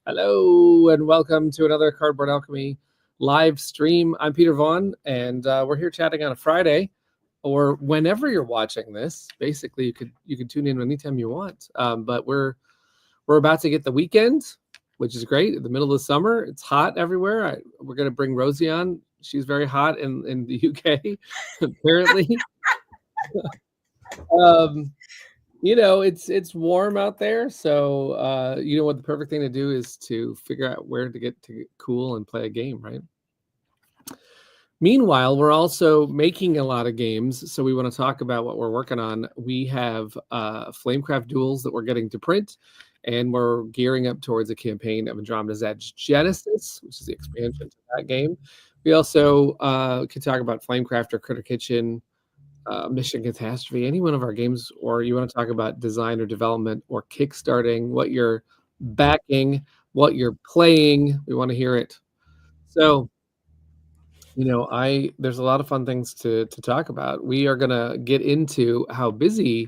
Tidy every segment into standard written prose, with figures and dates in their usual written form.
Hello and welcome to another Cardboard Alchemy live stream. I'm Peter Vaughan, and we're here chatting on a Friday, or whenever you're watching this. Basically, you could tune in anytime you want. But we're about to get the weekend, which is great. In the middle of the summer, it's hot everywhere. We're going to bring Rosie on. She's very hot in the UK, apparently. It's warm out there, so what the perfect thing to do is to figure out where to get cool and play a game, right? Meanwhile, we're also making a lot of games, so we want to talk about what we're working on. We have Flamecraft duels that we're getting to print, and we're gearing up towards a campaign of Andromedas Edge Genesis, which is the expansion to that game. We also could talk about Flamecraft or Critter Kitchen, Mission Catastrophe, any one of our games, or you want to talk about design or development or kickstarting, what you're backing, what you're playing. We want to hear it. So, there's a lot of fun things to talk about. We are going to get into how busy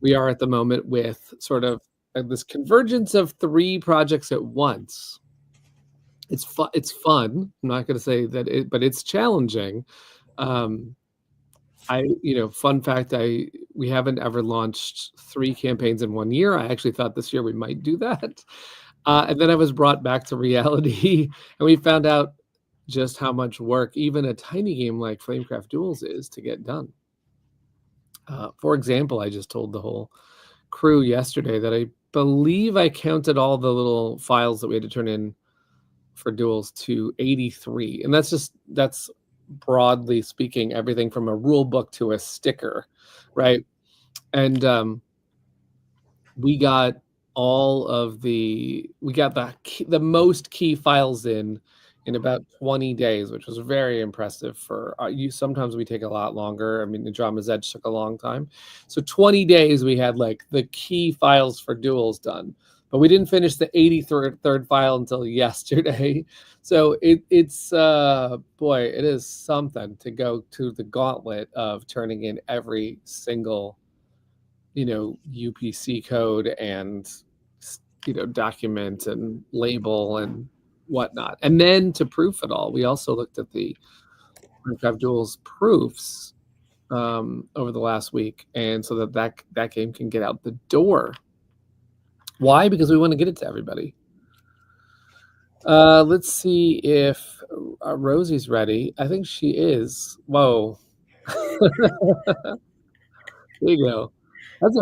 we are at the moment with sort of this convergence of 3 projects at once. It's fun. I'm not going to say that but it's challenging. Fun fact, we haven't ever launched 3 campaigns in 1 year. I actually thought this year we might do that. And then I was brought back to reality, and we found out just how much work even a tiny game like Flamecraft Duels is to get done. For example, I just told the whole crew yesterday that I believe I counted all the little files that we had to turn in for duels to 83. And that's broadly speaking, everything from a rule book to a sticker, right? And we got the most key files in about 20 days, which was very impressive for you. Sometimes we take a lot longer. I mean, Andromedas Edge took a long time. So 20 days we had like the key files for duels done. But we didn't finish the 83rd file until yesterday. So it's it is something to go to the gauntlet of turning in every single, UPC code and, document and label and whatnot. And then to proof it all, we also looked at the Minecraft Duels proofs over the last week. And so that game can get out the door. Why? Because we want to get it to everybody. Let's see if Rosie's ready. I think she is. Whoa. There you go. That's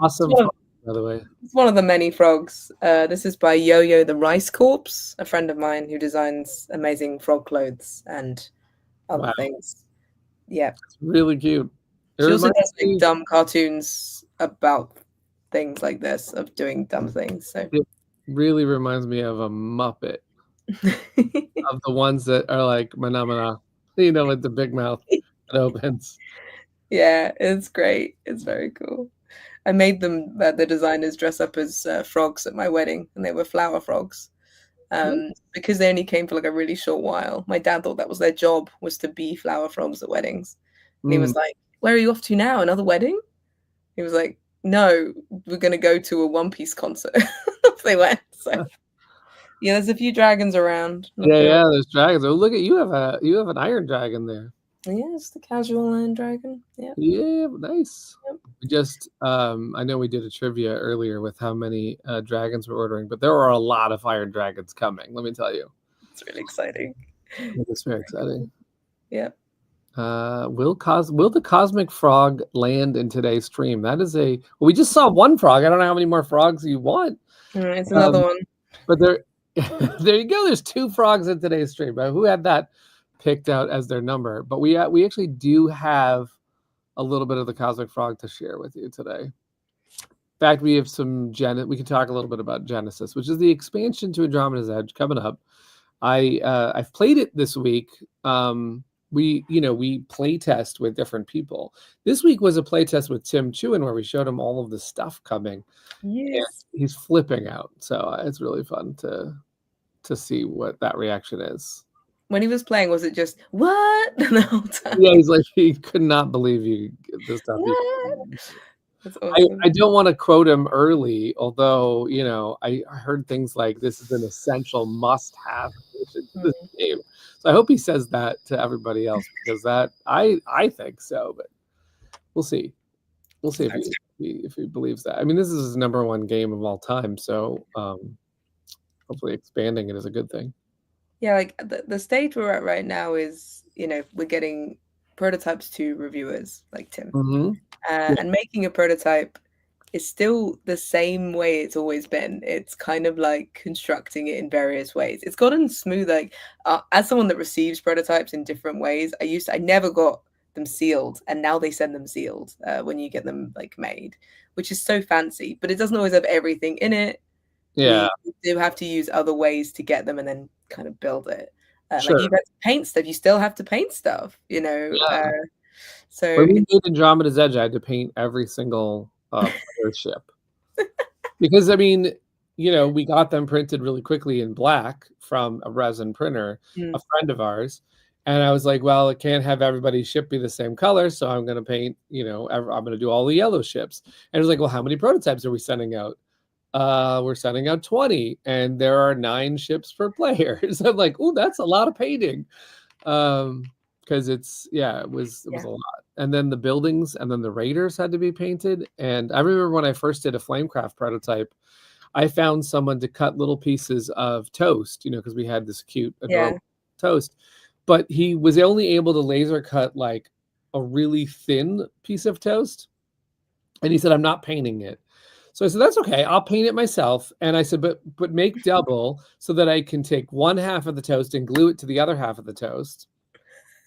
awesome frog, by the way. It's one of the many frogs. This is by Yo-Yo the Rice Corpse, a friend of mine who designs amazing frog clothes and other things. Yeah. It's really cute. She also does like dumb cartoons about things like this, of doing dumb things. So it really reminds me of a Muppet. Of the ones that are like Mana, with the big mouth that opens. Yeah, it's great. It's very cool. I made them, the designers, dress up as frogs at my wedding, and they were flower frogs. Because they only came for like a really short while. My dad thought that was their job, was to be flower frogs at weddings. And he was like, "Where are you off to now? Another wedding?" He was like, "No, we're going to go to a One Piece concert." They went. So yeah, there's a few dragons around. Yeah, there's dragons. Oh, look at you have an iron dragon there. Yeah, it's the casual iron dragon. Yeah. Yeah, nice. Yep. We just I know we did a trivia earlier with how many dragons we're ordering, but there are a lot of iron dragons coming, let me tell you. It's really exciting. It's very exciting. Yeah. Will the cosmic frog land in today's stream? That is we just saw one frog. I don't know how many more frogs you want. It's another one. But there you go. There's 2 frogs in today's stream. Who had that picked out as their number? But we actually do have a little bit of the cosmic frog to share with you today. In fact, we have we can talk a little bit about Genesis, which is the expansion to Andromeda's Edge coming up. I've played it this week. We play test with different people. This week was a play test with Tim Chewin, where we showed him all of the stuff coming. Yes. And he's flipping out. So it's really fun to see what that reaction is. When he was playing, was it just what the whole time? Yeah, he's like, he could not believe this stuff. That's awesome. I don't want to quote him early, although, you know, I heard things like this is an essential must-have addition to this Mm, game. So I hope he says that to everybody else because that I think so, but we'll see. We'll see that's if he believes that. I mean, this is his number one game of all time, so hopefully expanding it is a good thing. Yeah, like the stage we're at right now is, you know, we're getting prototypes to reviewers like Tim. Hmm. Yeah, And making a prototype is still the same way it's always been. It's kind of like constructing it in various ways. It's gotten smooth. Like as someone that receives prototypes in different ways, I never got them sealed, and now they send them sealed when you get them like made, which is so fancy. But it doesn't always have everything in it. yeah, We do have to use other ways to get them and then kind of build it. Like sure. you have to paint stuff, you still have to paint stuff, you know. Yeah. So When we it's made Andromeda's Edge, I had to paint every single player ship. Because I mean, you know, we got them printed really quickly in black from a resin printer, a mm, friend of ours. And I was like, well, it can't have everybody's ship be the same color, so I'm going to paint, you know, I'm going to do all the yellow ships. And it was like, well, how many prototypes are we sending out? We're sending out 20, and there are 9 ships per player. So I'm like, oh, that's a lot of painting. Because it was yeah. a lot. And then the buildings and then the raiders had to be painted. And I remember when I first did a Flamecraft prototype, I found someone to cut little pieces of toast, you know, because we had this cute, Yeah. adorable toast. But he was only able to laser cut like a really thin piece of toast. And he said, I'm not painting it. So I said, that's okay. I'll paint it myself. And I said, but make double so that I can take one half of the toast and glue it to the other half of the toast.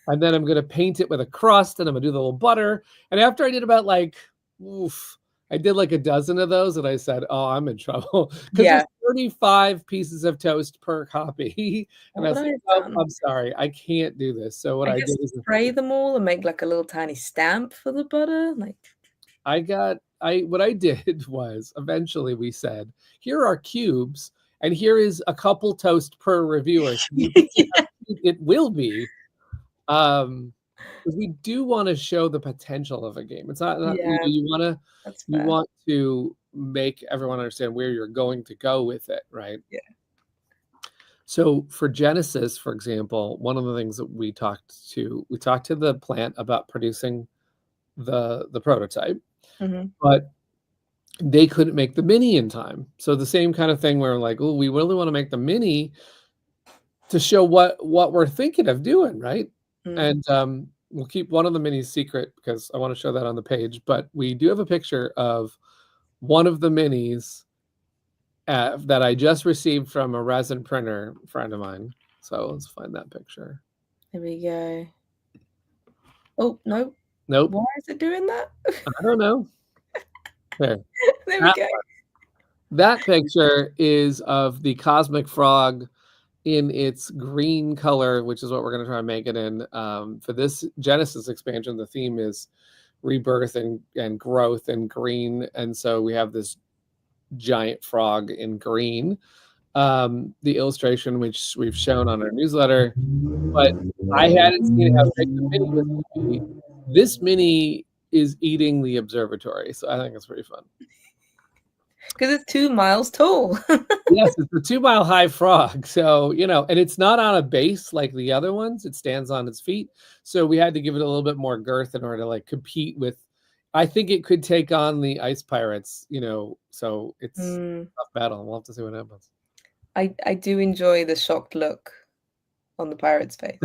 And then I'm going to paint it with a crust and I'm going to do the little butter. And after I did about like, I did like a dozen of those and I said, oh, I'm in trouble because there's Yeah. 35 pieces of toast per copy. And What I would was I like, have oh, done? I'm sorry. I can't do this. So what I I did guess is spray them all and make like a little tiny stamp for the butter. Like, what I did was eventually we said, here are cubes and here is a couple toast per reviewer. So you can see how cute it will be. Um, because we do want to show the potential of a game. It's not you know, yeah, that's you fair. want to make everyone understand where you're going to go with it, right? Yeah. So for Genesis, for example, one of the things that we talked to the plant about producing the prototype, Hmm. but they couldn't make the mini in time. So the same kind of thing where like, oh, we really want to make the mini to show what we're thinking of doing, right? Mm. And we'll keep one of the minis secret because I want to show that on the page. But we do have a picture of one of the minis that I just received from a resin printer friend of mine. So let's find that picture. There we go. Oh, no. Nope, Why is it doing that? I don't know. There, There we that go. that picture is of the cosmic frog in its green color, which is what we're going to try and make it in. For this Genesis expansion, the theme is rebirth and growth in green. And so we have this giant frog in green. The illustration, which we've shown on our newsletter, but I hadn't seen how big the mini was going to be. This mini is eating the observatory. So I think it's pretty fun. Because it's 2 miles tall. Yes, it's a 2 mile high frog. So, you know, and it's not on a base like the other ones. It stands on its feet. So we had to give it a little bit more girth in order to like compete with. I think it could take on the ice pirates, you know. So it's Mm. a tough battle. We'll have to see what happens. I do enjoy the shocked look on the pirate's face.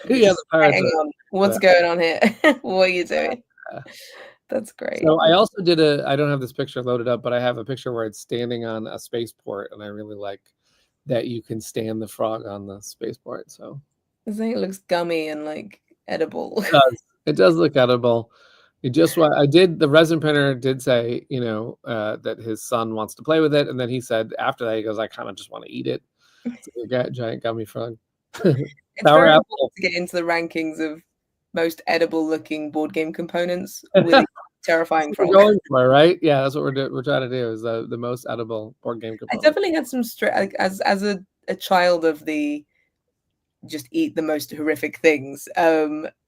Yeah, the pirates Hang are. on, what's going on here? What are you doing? uh, That's great. So I also did I don't have this picture loaded up, but I have a picture where it's standing on a spaceport, and I really like that you can stand the frog on the spaceport. So I think it looks gummy and like edible. it does look edible. The resin printer did say, you know, that his son wants to play with it. And then he said after that, he goes, I kind of just want to eat it. It's a giant gummy frog. It's Sour very apple. important to get into the rankings of most edible looking board game components with a terrifying We're frog. going for, right? Yeah, that's what we're trying to do is the most edible board game I component. definitely had some like, as a child of the just eat the most horrific things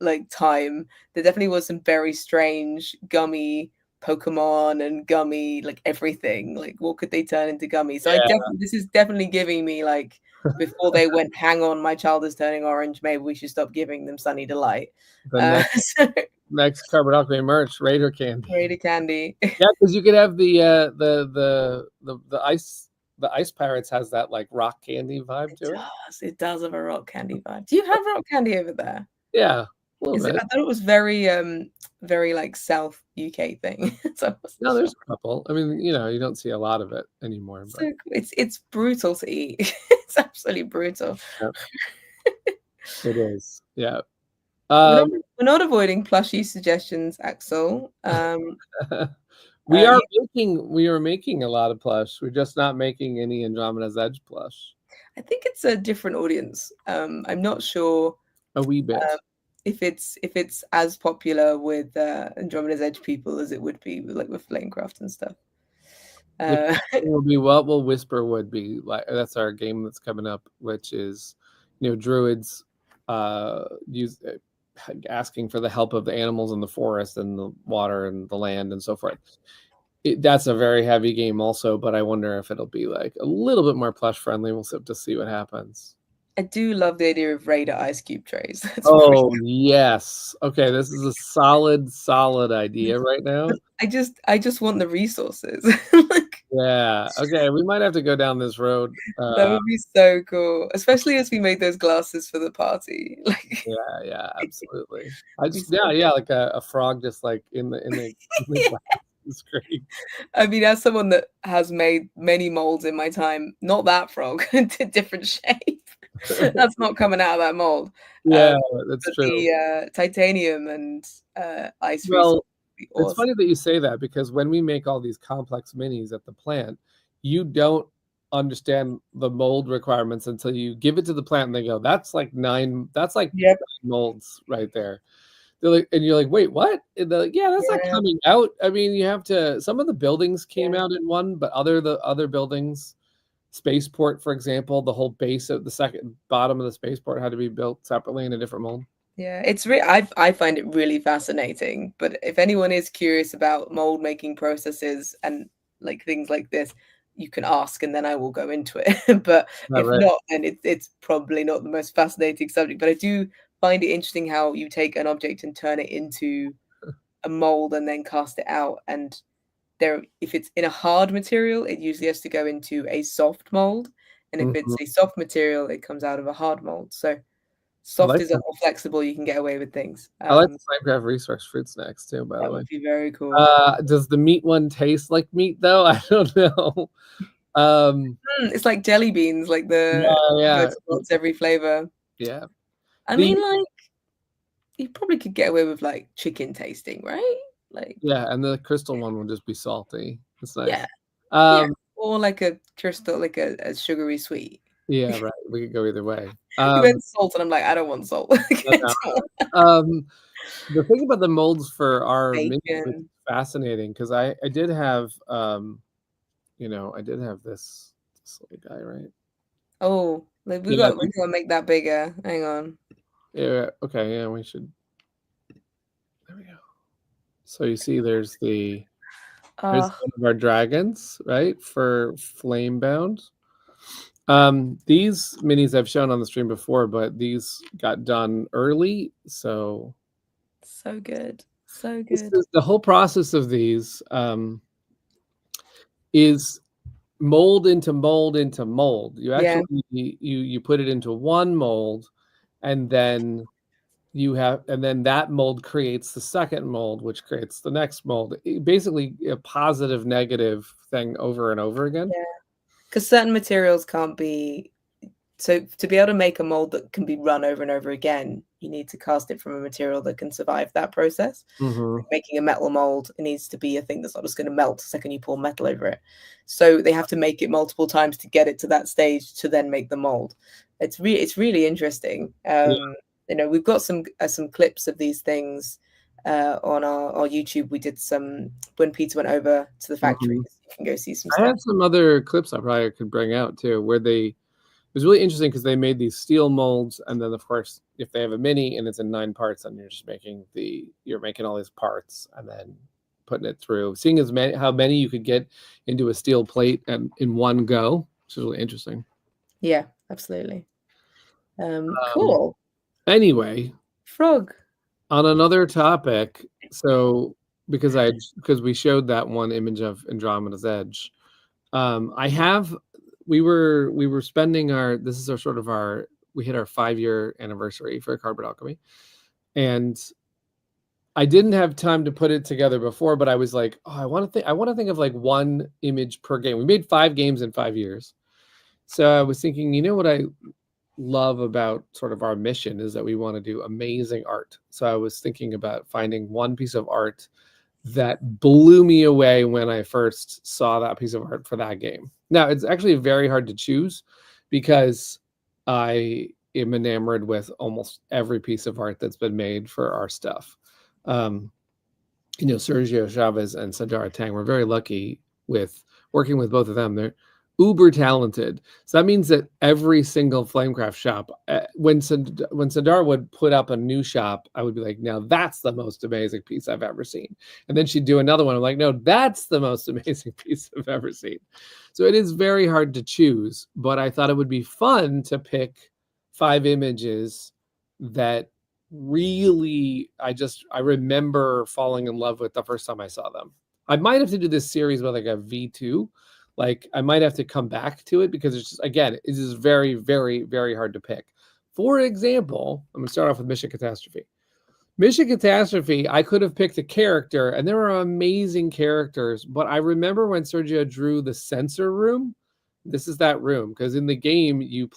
like time, there definitely was some very strange gummy Pokemon and gummy, like everything. Like, what could they turn into gummies? So Yeah. this is definitely giving me like before they went, hang on, my child is turning orange. Maybe we should stop giving them Sunny Delight. The So, next Cardboard Alchemy merch, Raider candy. Raider candy. Yeah, because you could have the ice pirates has that like rock candy vibe to it. It does have a rock candy vibe. Do you have rock candy over there? Yeah, a little Is it? bit. I thought it was very like South UK thing. So I wasn't No, there's sure. a couple. I mean, you know, you don't see a lot of it anymore, So but cool. It's brutal to eat. It's absolutely brutal. yeah, it is. Yeah. We're not avoiding plushie suggestions, Axel. We are You, making a lot of plush. We're just not making any Andromeda's Edge plush. I think it's a different audience. I'm not sure A wee bit. if it's as popular with Andromeda's Edge people as it would be with, like, with Flamecraft and stuff. Will be what will Whisper would be like. That's our game that's coming up, which is, you know, druids asking for the help of the animals in the forest and the water and the land and so forth. That's a very heavy game also, but I wonder if it'll be like a little bit more plush friendly. We'll have to see what happens. I do love the idea of Raider ice cube trays. Oh yes. Okay, this is a solid idea right now. I just want the resources. Like, Yeah. Okay, we might have to go down this road. that would be so cool, especially as we made those glasses for the party. Like, yeah, absolutely. I just so like a frog just like in the glass. It's great. I mean, as someone that has made many molds in my time, not that frog, different shape. That's not coming out of that mold. Yeah, that's But true. the titanium and ice Well, would be awesome. it's funny that you say that because when we make all these complex minis at the plant, you don't understand the mold requirements until you give it to the plant and they go, that's like 9 molds right there. They're like, and you're like, wait, what? And they're like, yeah, that's not coming out. I mean, you have to. Some of the buildings came out in one, but the other buildings, spaceport, for example, the whole base of the second bottom of the spaceport had to be built separately in a different mold. Yeah, it's I find it really fascinating. But if anyone is curious about mold making processes and like things like this, you can ask, and then I will go into it. But if not, then it's probably not the most fascinating subject. But I do find it interesting how you take an object and turn it into a mold and then cast it out. And if it's in a hard material, it usually has to go into a soft mold. And if it's a soft material, it comes out of a hard mold. So soft is more flexible. You can get away with things. I like the Flamecraft resource fruit snacks too, by the way. That would be very cool. Does the meat one taste like meat though? I don't know. It's like jelly beans, like the every flavor. Yeah. I mean, like, you probably could get away with like chicken tasting, right? Like, yeah, and the crystal one will just be salty. It's nice. Yeah. Or like a crystal, like a sugary sweet. Yeah, right. We could go either way. You went salt, and I'm like, I don't want salt. The thing about the molds for our mini is fascinating because I did have I did have this little guy, right? Oh, like we got to make that bigger. Hang on. Yeah. Okay. Yeah, we should. There we go. So you see, there's one of our dragons, right? For Flamebound. These minis I've shown on the stream before, but these got done early, so good. So good. The whole process of these is mold into mold into mold. You actually you put it into one mold, and then that mold creates the second mold, which creates the next mold. Basically, a positive negative thing over and over again. Yeah, because certain materials can't be. So to be able to make a mold that can be run over and over again, you need to cast it from a material that can survive that process. Making a metal mold, it needs to be a thing that's not just going to melt the second you pour metal over it. So they have to make it multiple times to get it to that stage to then make the mold. It's really interesting. You know, we've got some clips of these things on our YouTube. We did some when Peter went over to the factory. You can go see some stuff. I had some other clips I probably could bring out too, where it was really interesting because they made these steel molds, and then of course, if they have a mini and it's in 9 parts, then you're making all these parts and then putting it through, seeing how many you could get into a steel plate and in one go, which is really interesting. Yeah, absolutely. Cool. Anyway, Frog. on another topic, so because we showed that one image of Andromeda's Edge, we were spending this is our sort of we hit our 5-year anniversary for Cardboard Alchemy, and I didn't have time to put it together before, but I was like, oh, I want to think of like one image per game. We made 5 games in 5 years. So I was thinking, you know what I love about sort of our mission is that we want to do amazing art. So I was thinking about finding one piece of art that blew me away when I first saw that piece of art for that game. Now, it's actually very hard to choose because I am enamored with almost every piece of art that's been made for our stuff. Sergio Chavez and Sandara Tang, we're very lucky with working with both of them. They're uber talented. So that means that every single Flamecraft shop, when Sandara would put up a new shop, I would be like, now that's the most amazing piece I've ever seen. And then she'd do another one. I'm like, no, that's the most amazing piece I've ever seen. So it is very hard to choose, but I thought it would be fun to pick 5 images that really I remember falling in love with the first time I saw them. I might have to do this series with like a V2. Like I might have to come back to it because it's just, again, it is very, very, very hard to pick. For example, I'm going to start off with Mission Catastrophe. Mission Catastrophe, I could have picked a character, and there are amazing characters, but I remember when Sergio drew the sensor room. This is that room, because in the game you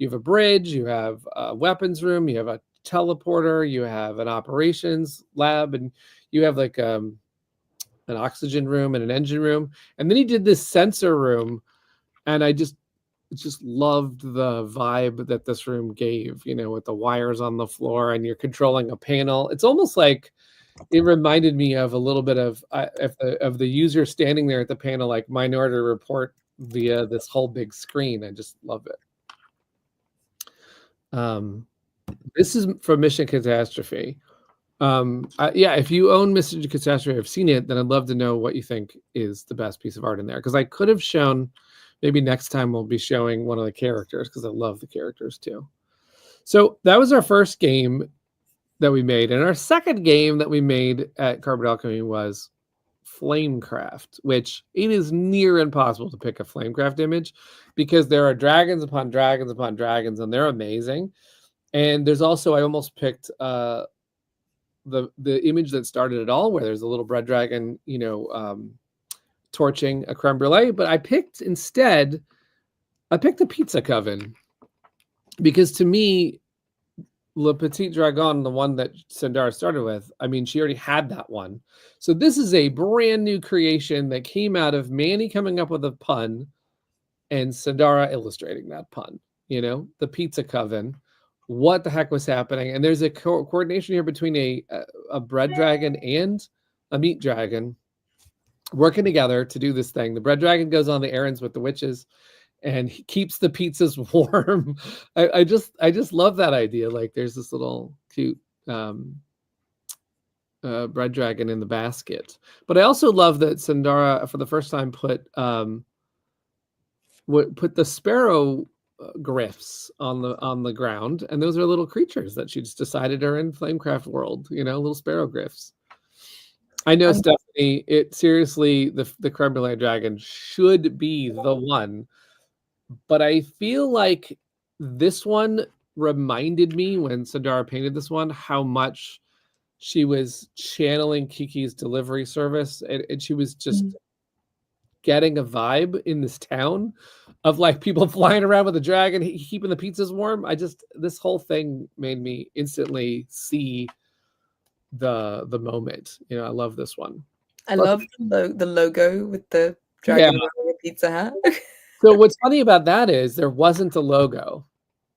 have a bridge, you have a weapons room, you have a teleporter, you have an operations lab, and you have like an oxygen room and an engine room. And then he did this sensor room, and I just loved the vibe that this room gave, with the wires on the floor and you're controlling a panel. It's almost like it reminded me of a little bit of the user standing there at the panel, like Minority Report via this whole big screen. I just love it. This is from Mission Catastrophe. If you own Mission Catastrophe, I've seen it, then I'd love to know what you think is the best piece of art in there. Because I could have shown, maybe next time we'll be showing one of the characters, because I love the characters too. So that was our first game that we made. And our second game that we made at Cardboard Alchemy was Flamecraft, which it is near impossible to pick a Flamecraft image because there are dragons upon dragons upon dragons, and they're amazing. And there's also, I almost picked the image that started it all, where there's a little bread dragon, torching a creme brulee. But I picked a pizza coven, because to me, Le Petit Dragon, the one that Sandara started with, I mean, she already had that one. So this is a brand new creation that came out of Manny coming up with a pun and Sandara illustrating that pun, the pizza coven. What the heck was happening? And there's a coordination here between a bread dragon and a meat dragon working together to do this thing. The bread dragon goes on the errands with the witches and he keeps the pizzas warm. I just love that idea. Like there's this little cute bread dragon in the basket. But I also love that Sandara, for the first time, put the sparrow glyphs on the ground, and those are little creatures that she just decided are in Flamecraft world. Little sparrow glyphs. I know, Stephanie. It seriously, the creme brulee dragon should be the one. But I feel like this one reminded me, when Sandara painted this one, how much she was channeling Kiki's delivery service. And she was just getting a vibe in this town of like people flying around with a dragon, keeping the pizzas warm. This whole thing made me instantly see the moment. I love this one. I love the logo with the dragon wearing a pizza hat. So what's funny about that is there wasn't a logo.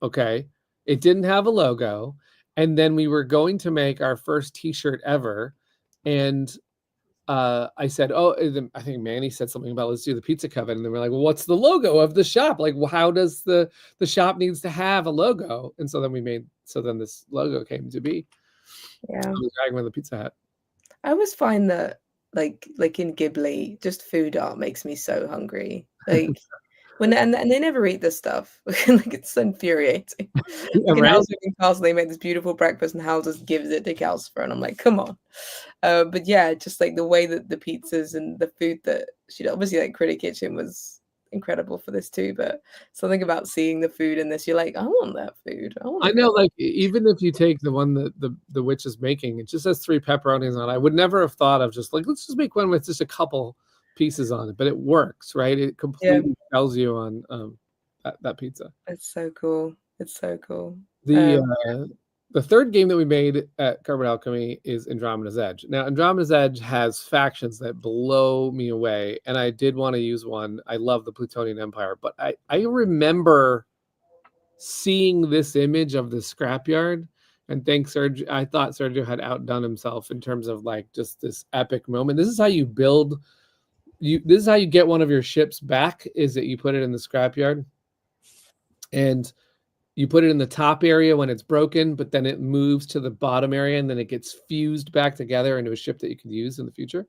Okay. It didn't have a logo. And then we were going to make our first t-shirt ever. And I said, I think Manny said something about, let's do the pizza coven. And then we're like, well, what's the logo of the shop? Like, well, how does the shop needs to have a logo? And so then then this logo came to be. Yeah. The dragon with the pizza hat. I always find that like in Ghibli, just food art makes me so hungry. Like when and they never eat this stuff. Like it's so infuriating. Yeah, Like in right. Howl's Moving Castle, they make this beautiful breakfast, and Hal just gives it to Calcifer, and I'm like, come on. But yeah, just like the way that the pizzas and the food that she obviously like Critter Kitchen was incredible for this too. But something about seeing the food in this, you're like, I want that food. I want I to know, go. like even if you take the one that the witch is making, it just has 3 pepperonis on it. I would never have thought of just like, let's just make one with just a couple pieces on it, but it works, right? It Yeah, completely tells you on that pizza. it's so cool. It's so cool. The Um, the third game that we made at Cardboard Alchemy is Andromeda's Edge. Now, Andromeda's Edge has factions that blow me away, and I did want to use one. I love the Plutonian Empire, but I remember seeing this image of the scrapyard, and thanks Sergio. I thought Sergio had outdone himself in terms of like just this epic moment. This is how you build. This is how you get one of your ships back. Is that you put it in the scrapyard, and you put it in the top area when it's broken, but then it moves to the bottom area and then it gets fused back together into a ship that you can use in the future.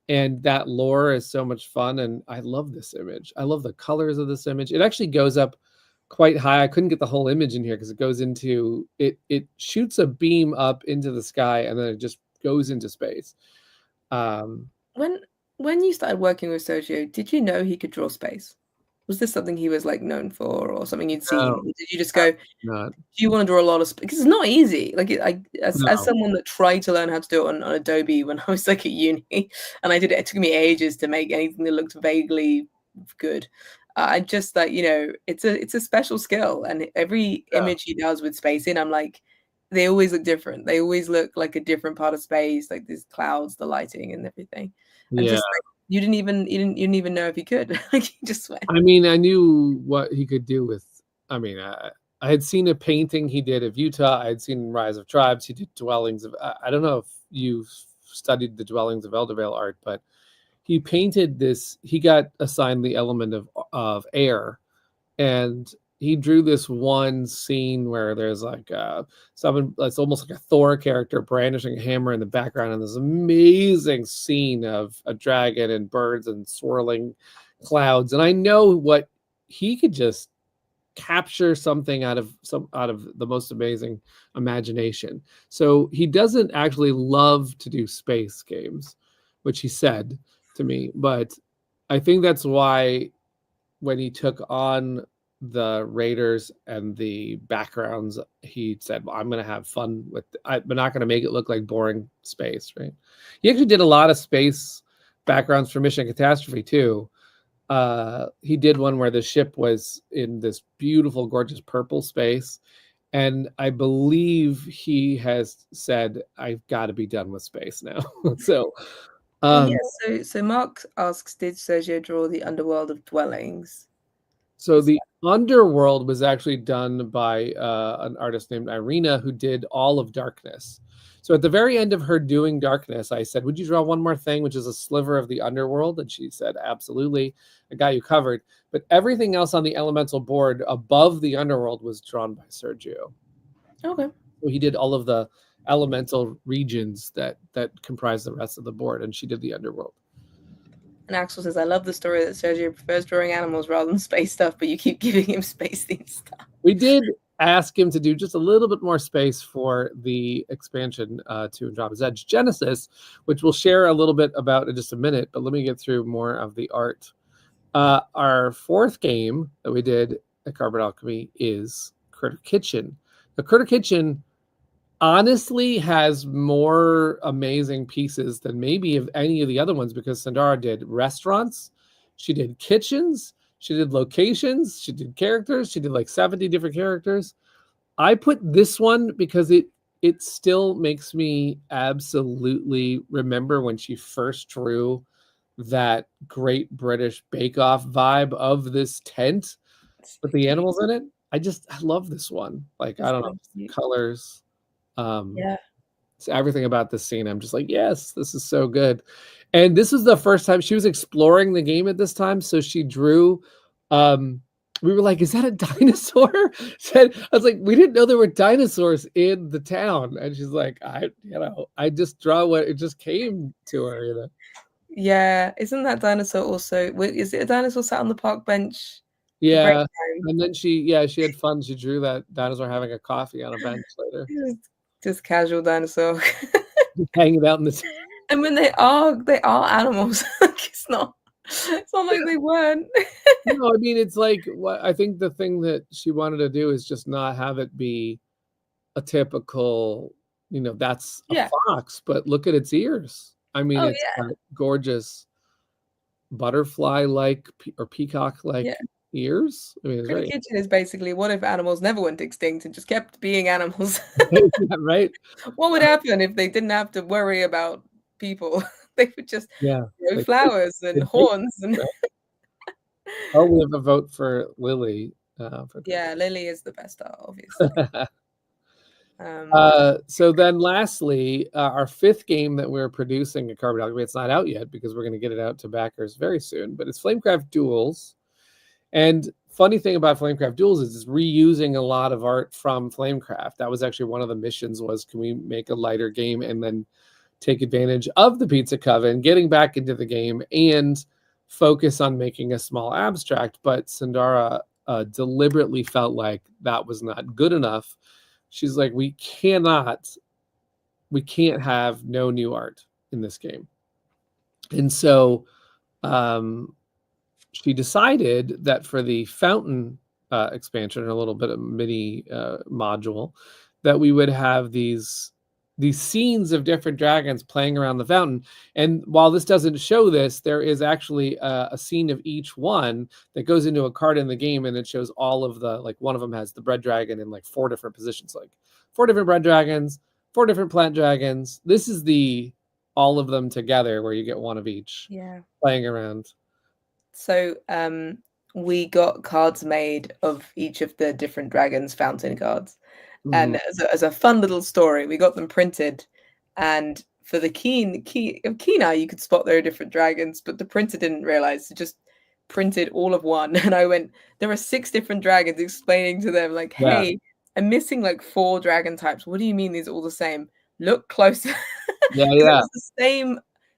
And that lore is so much fun. And I love this image. I love the colors of this image. It actually goes up quite high. I couldn't get the whole image in here because it goes into it shoots a beam up into the sky and then it just goes into space. when when you started working with Sergio, did you know he could draw space? Was this something he was like known for, or something you'd seen? No, Or did you just go, "Do not. you want to draw a lot of space?" Because it's not easy. Like as No. someone that tried to learn how to do it on Adobe when I was like at uni, and I did it. It took me ages to make anything that looked vaguely good. I just like it's a special skill, and every Yeah. image he does with space in, I'm like, they always look different. They always look like a different part of space, like these clouds, the lighting, and everything. And Yeah. just like you didn't even know if you could. Like you just went. I mean, I knew what he could do with. I mean, I had seen a painting he did of Utah. I had seen Rise of Tribes. He did Dwellings of. I don't know if you've studied the Dwellings of Eldervale art, but he painted this. He got assigned the element of air, and he drew this one scene where there's like someone that's almost like a Thor character brandishing a hammer in the background, and this amazing scene of a dragon and birds and swirling clouds. And I know what he could just capture something out of the most amazing imagination. So he doesn't actually love to do space games, which he said to me, but I think that's why when he took on the Raiders and the backgrounds, he said, well, I'm going to have fun with it. I'm not going to make it look like boring space, right? He actually did a lot of space backgrounds for Mission Catastrophe too. He did one where the ship was in this beautiful, gorgeous purple space. And I believe he has said, I've got to be done with space now. So, Yeah, um, so Mark asks, did Sergio draw the underworld of dwellings? So the Underworld was actually done by an artist named Irina who did all of Darkness. So at the very end of her doing Darkness, I said, would you draw one more thing, which is a sliver of the Underworld? And she said, absolutely. I got you covered. But everything else on the elemental board above the Underworld was drawn by Sergio. Okay. So he did all of the elemental regions that comprise the rest of the board, and she did the Underworld. And Axel says, I love the story that Sergio prefers drawing animals rather than space stuff, but you keep giving him space themed stuff. We did ask him to do just a little bit more space for the expansion to Andromeda's Edge Genesis, which we'll share a little bit about in just a minute, but let me get through more of the art. Our fourth game that we did at Cardboard Alchemy is Critter Kitchen. The Critter Kitchen honestly has more amazing pieces than maybe of any of the other ones because Sandara did restaurants, she did kitchens, she did locations, she did characters, she did like 70 different characters. I put this one because it still makes me absolutely remember when she first drew that Great British Bake Off vibe of this tent with the animals in it. I love this one. Like, I don't know, colors. Yeah. It's everything about this scene. I'm just like, yes, this is so good. And this was the first time she was exploring the game at this time. So she drew we were like, "Is that a dinosaur?" I was like, "We didn't know there were dinosaurs in the town." And she's like, I just draw what it just came to her." Yeah, isn't that dinosaur also? Is it a dinosaur sat on the park bench for break Yeah, time? and then she had fun. She drew that dinosaur having a coffee on a bench later, Just casual dinosaur. hanging out in the. I mean, they are animals. Like, it's not like they weren't. No, I mean it's like what I think the thing that she wanted to do is just not have it be a typical, that's a Yeah. fox, but look at its ears. I mean, Oh it's got gorgeous butterfly-like or peacock-like yeah. ears. I mean, it's Pretty very Kitchen is basically, what if animals never went extinct and just kept being animals? yeah, right? What would happen if they didn't have to worry about people? They would just Yeah. grow Like, flowers and they take horns and right? Oh, we have a vote for Lily, for yeah, Lily is the best art, obviously. So then lastly, our fifth game that we're producing at Cardboard Alchemy, it's not out yet because we're going to get it out to backers very soon, but it's Flamecraft Duels. And funny thing about Flamecraft Duels is it's reusing a lot of art from Flamecraft. That was actually one of the missions was, can we make a lighter game and then take advantage of the Pizza Coven, getting back into the game and focus on making a small abstract. But Sandara deliberately felt like that was not good enough. She's like, we can't have no new art in this game. And so she decided that for the fountain expansion, a little bit of mini module, that we would have these scenes of different dragons playing around the fountain. And while this doesn't show this, there is actually a scene of each one that goes into a card in the game, and it shows all of the, like, one of them has the bread dragon in like 4 different positions, like 4 different bread dragons, 4 different plant dragons. This is the all of them together where you get one of each playing around. So we got cards made of each of the different dragons fountain cards. And as a fun little story, we got them printed. And for the keen eye, you could spot there are different dragons, but the printer didn't realize. It just printed all of one. And I went, there are 6 different dragons, explaining to them, like, hey, I'm missing like 4 dragon types. What do you mean these are all the same? Look closer. Yeah. It was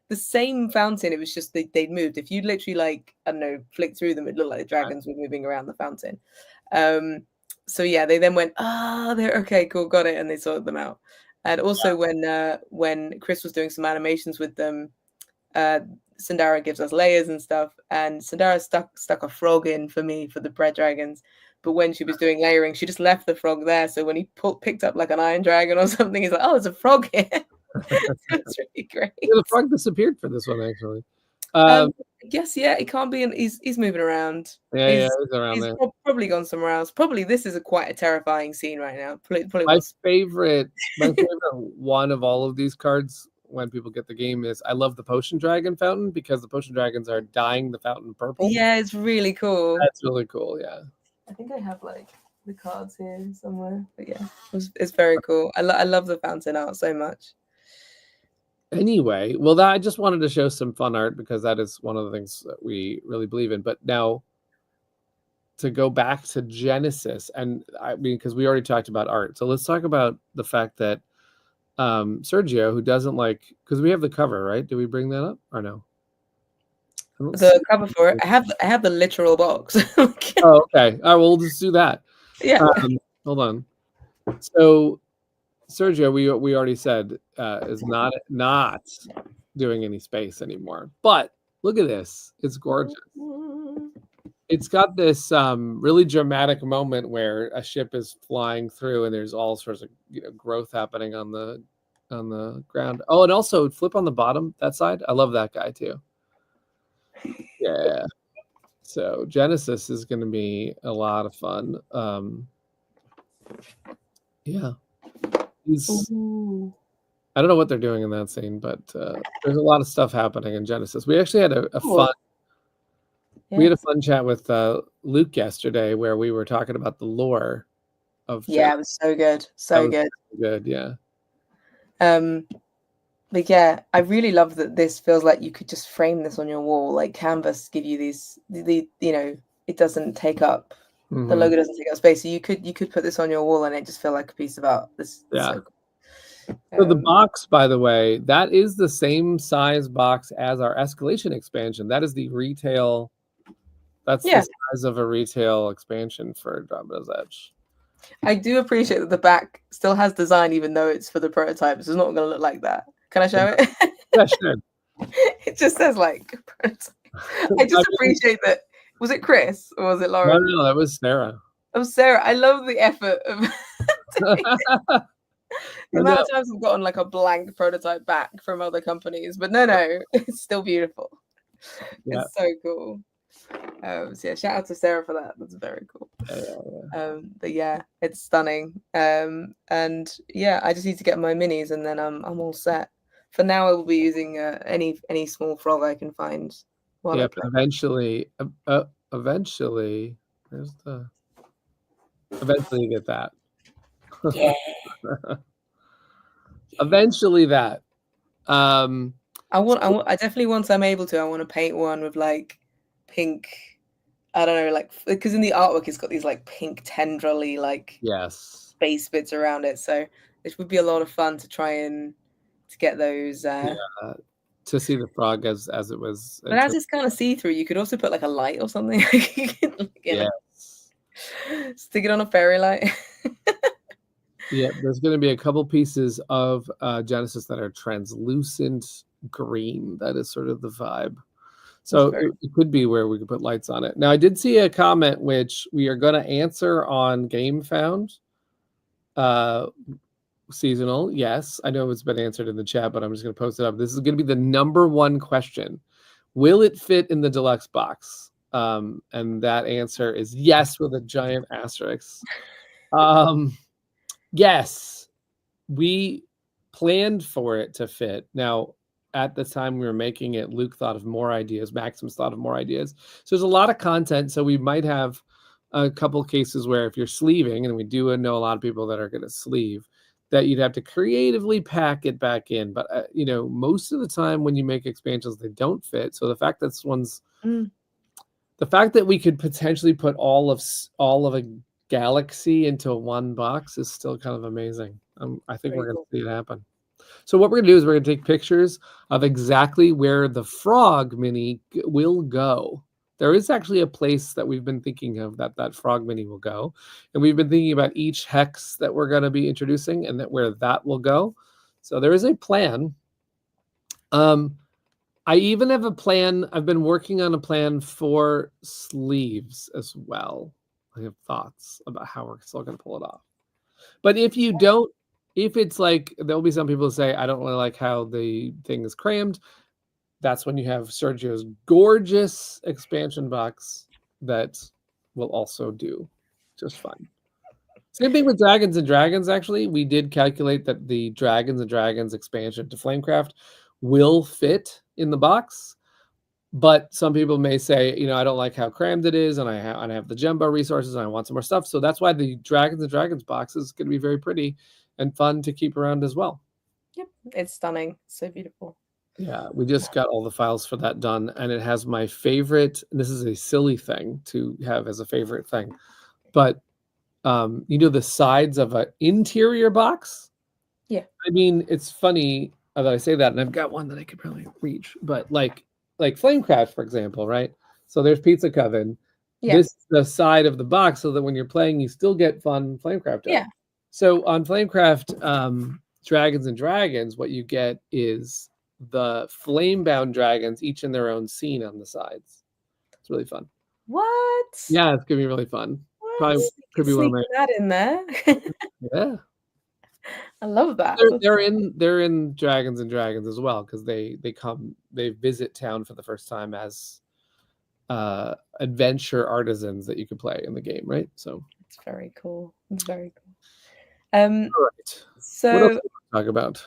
the same fountain. It was just they'd moved. If you literally, like, I don't know, flick through them, it looked like the dragons were moving around the fountain. So yeah, they then went, they're okay, cool, got it, and they sorted them out. And also when Chris was doing some animations with them, Sandara gives us layers and stuff, and Sandara stuck a frog in for me for the bread dragons. But when she was doing layering, she just left the frog there. So when he picked up like an iron dragon or something, he's like, "Oh, there's a frog here." That's really great. Yeah, the frog disappeared for this one, actually. I guess, yeah, he can't be. He's moving around. He's around there. Probably gone somewhere else. Probably this is quite a terrifying scene right now. Probably my favorite one of all of these cards when people get the game is I love the Potion Dragon fountain because the Potion Dragons are dyeing the fountain purple. Yeah, it's really cool. That's really cool. Yeah. I think I have like the cards here somewhere, but yeah, it's very cool. I love the fountain art so much. Anyway, well, I just wanted to show some fun art because that is one of the things that we really believe in. But now to go back to Genesis, and I mean, because we already talked about art. So let's talk about the fact that Sergio, who doesn't like, because we have the cover, right? Did we bring that up or no? The cover for it. I have the literal box. Oh, okay. All right, well, we'll just do that. Yeah. Hold on. So Sergio, we already said is not doing any space anymore. But look at this. It's gorgeous. It's got this really dramatic moment where a ship is flying through and there's all sorts of growth happening on the ground. Oh, and also flip on the bottom, that side. I love that guy too. Yeah. So Genesis is going to be a lot of fun. Yeah. I don't know what they're doing in that scene, but there's a lot of stuff happening in Genesis. We actually had a fun we had a fun chat with Luke yesterday where we were talking about the lore of Genesis. It was so good. So good, yeah. But yeah, I really love that this feels like you could just frame this on your wall, like canvas give you these, it doesn't take up The logo doesn't take up space, so you could put this on your wall and it just feel like a piece of art. This is so cool. So the box, by the way, that is the same size box as our Escalation expansion. That is the retail. That's the size of a retail expansion for Andromedas Edge. I do appreciate that the back still has design, even though it's for the prototypes. It's not going to look like that. Can I show it? Yeah, sure. It just says like prototype. I just appreciate that. Was it Chris or was it Lauren? No, that was Sarah. Oh, Sarah. I love the effort of the amount of times I've gotten like a blank prototype back from other companies, but no, it's still beautiful. Yeah. It's so cool. So yeah, shout out to Sarah for that. That's very cool. But yeah, it's stunning. And yeah, I just need to get my minis and then I'm all set. For now, I will be using any small frog I can find. Yeah, but eventually, eventually you get that. Yeah. Eventually that. I definitely, once I'm able to, I want to paint one with like pink, I don't know, like, because in the artwork it's got these like pink tendrily like space bits around it, so it would be a lot of fun to try and to get those to see the frog as it was. But as it's kind of see-through, you could also put like a light or something. Stick it on a fairy light. Yeah, there's going to be a couple pieces of Genesis that are translucent green. That is sort of the vibe. So it could be where we could put lights on it. Now, I did see a comment which we are going to answer on GameFound. Seasonal, yes. I know it's been answered in the chat, but I'm just going to post it up. This is going to be the #1 question. Will it fit in the deluxe box? And that answer is yes, with a giant asterisk. Yes, we planned for it to fit. Now, at the time we were making it, Luke thought of more ideas. Maximus thought of more ideas. So there's a lot of content. So we might have a couple cases where if you're sleeving, and we do know a lot of people that are going to sleeve, that you'd have to creatively pack it back in. But, most of the time when you make expansions, they don't fit. So the fact that the fact that we could potentially put all of a galaxy into one box is still kind of amazing. I think we're going to see it happen. So what we're going to do is we're going to take pictures of exactly where the frog mini will go. There is actually a place that we've been thinking of that frog mini will go. And we've been thinking about each hex that we're going to be introducing and where that will go. So there is a plan. I even have a plan. I've been working on a plan for sleeves as well. I have thoughts about how we're still going to pull it off. But if it's like, there'll be some people who say, I don't really like how the thing is crammed. That's when you have Sergio's gorgeous expansion box that will also do just fine. Same thing with Dragons and Dragons, actually. We did calculate that the Dragons and Dragons expansion to Flamecraft will fit in the box. But some people may say, I don't like how crammed it is, and I have the Jumbo resources, and I want some more stuff. So that's why the Dragons and Dragons box is going to be very pretty and fun to keep around as well. Yep, it's stunning. So beautiful. Yeah, we just got all the files for that done, and it has my favorite. This is a silly thing to have as a favorite thing, but the sides of an interior box. Yeah, I mean, it's funny that I say that, and I've got one that I could probably reach, but like Flamecraft, for example, right? So there's Pizza Coven. Yeah. This is the side of the box, so that when you're playing, you still get fun Flamecraft. Yeah. So on Flamecraft, Dragons and Dragons, what you get is the Flamebound Dragons, each in their own scene on the sides. It's really fun. What? Yeah, it's gonna be really fun. What? Probably could be one of my. That in there. Yeah. I love that. They're in Dragons and Dragons as well, because they visit town for the first time as adventure artisans that you can play in the game, right? So it's very cool. It's very cool. All right. So what else do you want to talk about?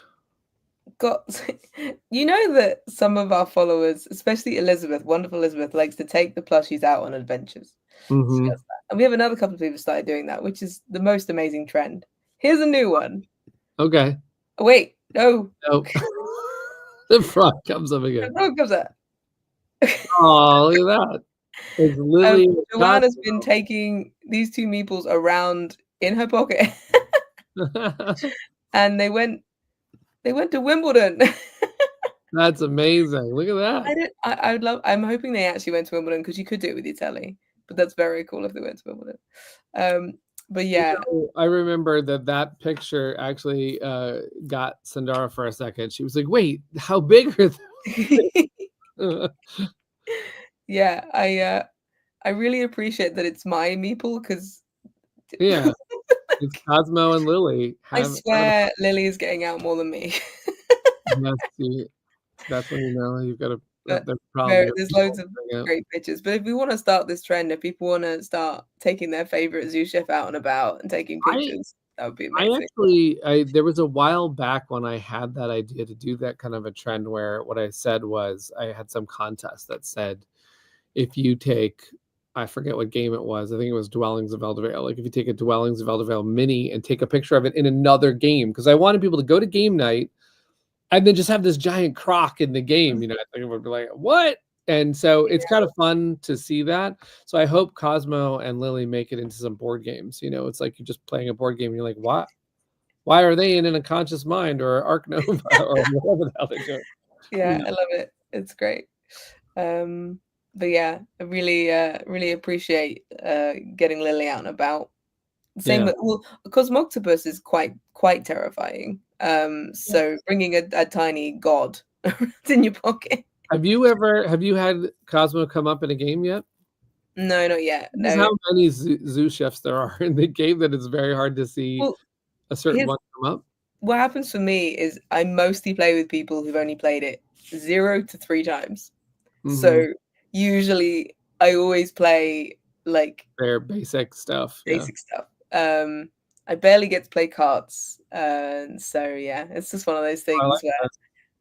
That some of our followers, especially Elizabeth, wonderful Elizabeth, likes to take the plushies out on adventures. Mm-hmm. And we have another couple of people started doing that, which is the most amazing trend. Here's a new one. Okay. Oh, wait, no. The frog comes up again. The frog comes up. Oh, look at that. It's Lily and Joanna's been Cosmo. taking these two meeples around in her pocket, and they went to Wimbledon. That's amazing. Look at that. I would love. I'm hoping they actually went to Wimbledon because you could do it with your telly, but that's very cool if they went to Wimbledon. But You yeah, know, I remember that picture actually got Sandara for a second. She was like, "Wait, how big are they?" yeah. I really appreciate that it's my meeple because Yeah, it's Cosmo and Lily. I Have swear Lily is getting out more than me. yes, that's when you know you've got a But there's probably a there's loads people of thing out. great pictures. But if we want to start this trend, if people want to start taking their favorite zoo chef out and about and taking I pictures, that would be I amazing. actually there was a while back when I had that idea to do that kind of a trend where what I said was I had some contest that said if you take I forget what game it was. I think it was Dwellings of Eldervale. Like if you take a Dwellings of Eldervale mini and take a picture of it in another game, because I wanted people to go to game night and then just have this giant croc in the game. You know, I think it would be like, what? And so it's kind of fun to see that. So I hope Cosmo and Lily make it into some board games. You know, it's like you're just playing a board game and you're like, what? Why are they in an unconscious mind or Arc Nova or whatever the hell they're doing? You Yeah, know? I love it. It's great. But yeah, I really appreciate getting Lily out and about. Same Yeah. with well, Cosmoctopus is quite terrifying. So bringing a tiny god in your pocket. Have you had Cosmo come up in a game yet? No, not yet. This is No. how many zoo chefs there are in the game that it's very hard to see Well, a certain here's one come up. what happens for me is I mostly play with people who've only played it 0 to 3 times. Mhm. So usually I always play like Their basic stuff, yeah. basic stuff. I barely get to play cards. And so yeah, it's just one of those I things like where that.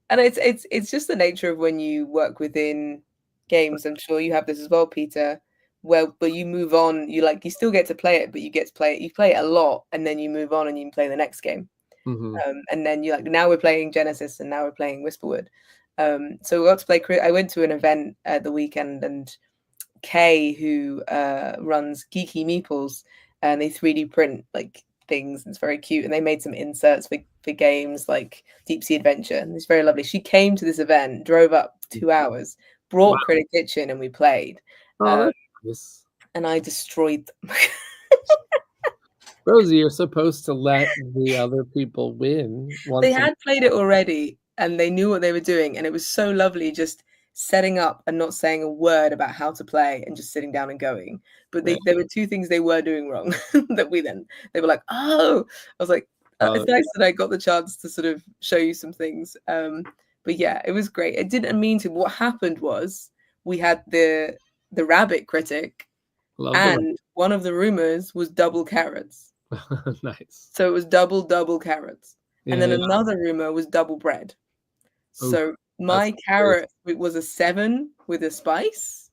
and it's just the nature of when you work within games. I'm sure you have this as well, Peter. Well, but you move on. You still get to play it, but you get to play it. You play it a lot, and then you move on and you can play the next game. Mhm. And then you like now we're playing Genesis, and now we're playing Whisperwood. So we got to play. I went to an event at the weekend, and Kay, who runs Geeky Meeples, and they 3D print like things. It's very cute, and they made some inserts for games like Deep Sea Adventure, and it's very lovely. She came to this event, drove up 2 hours, Wow. brought Critter Kitchen, and we played. Oh, that's nice. And I destroyed them. Rosie, you're supposed to let the other people win They once in had played it already, and they knew what they were doing, and it was so lovely just setting up and not saying a word about how to play and just sitting down and going. But yeah. there were two things they were doing wrong that they were like, oh, I was like, Oh, it's nice that I got the chance to sort of show you some things. But yeah, it was great. It didn't mean to. What happened was we had the rabbit critic, love the and one of the rumors was double carrots. nice. So it was double carrots. And Yeah, then yeah. another rumor was double bread. Oof, So that's my carrot was a 7 with a spice.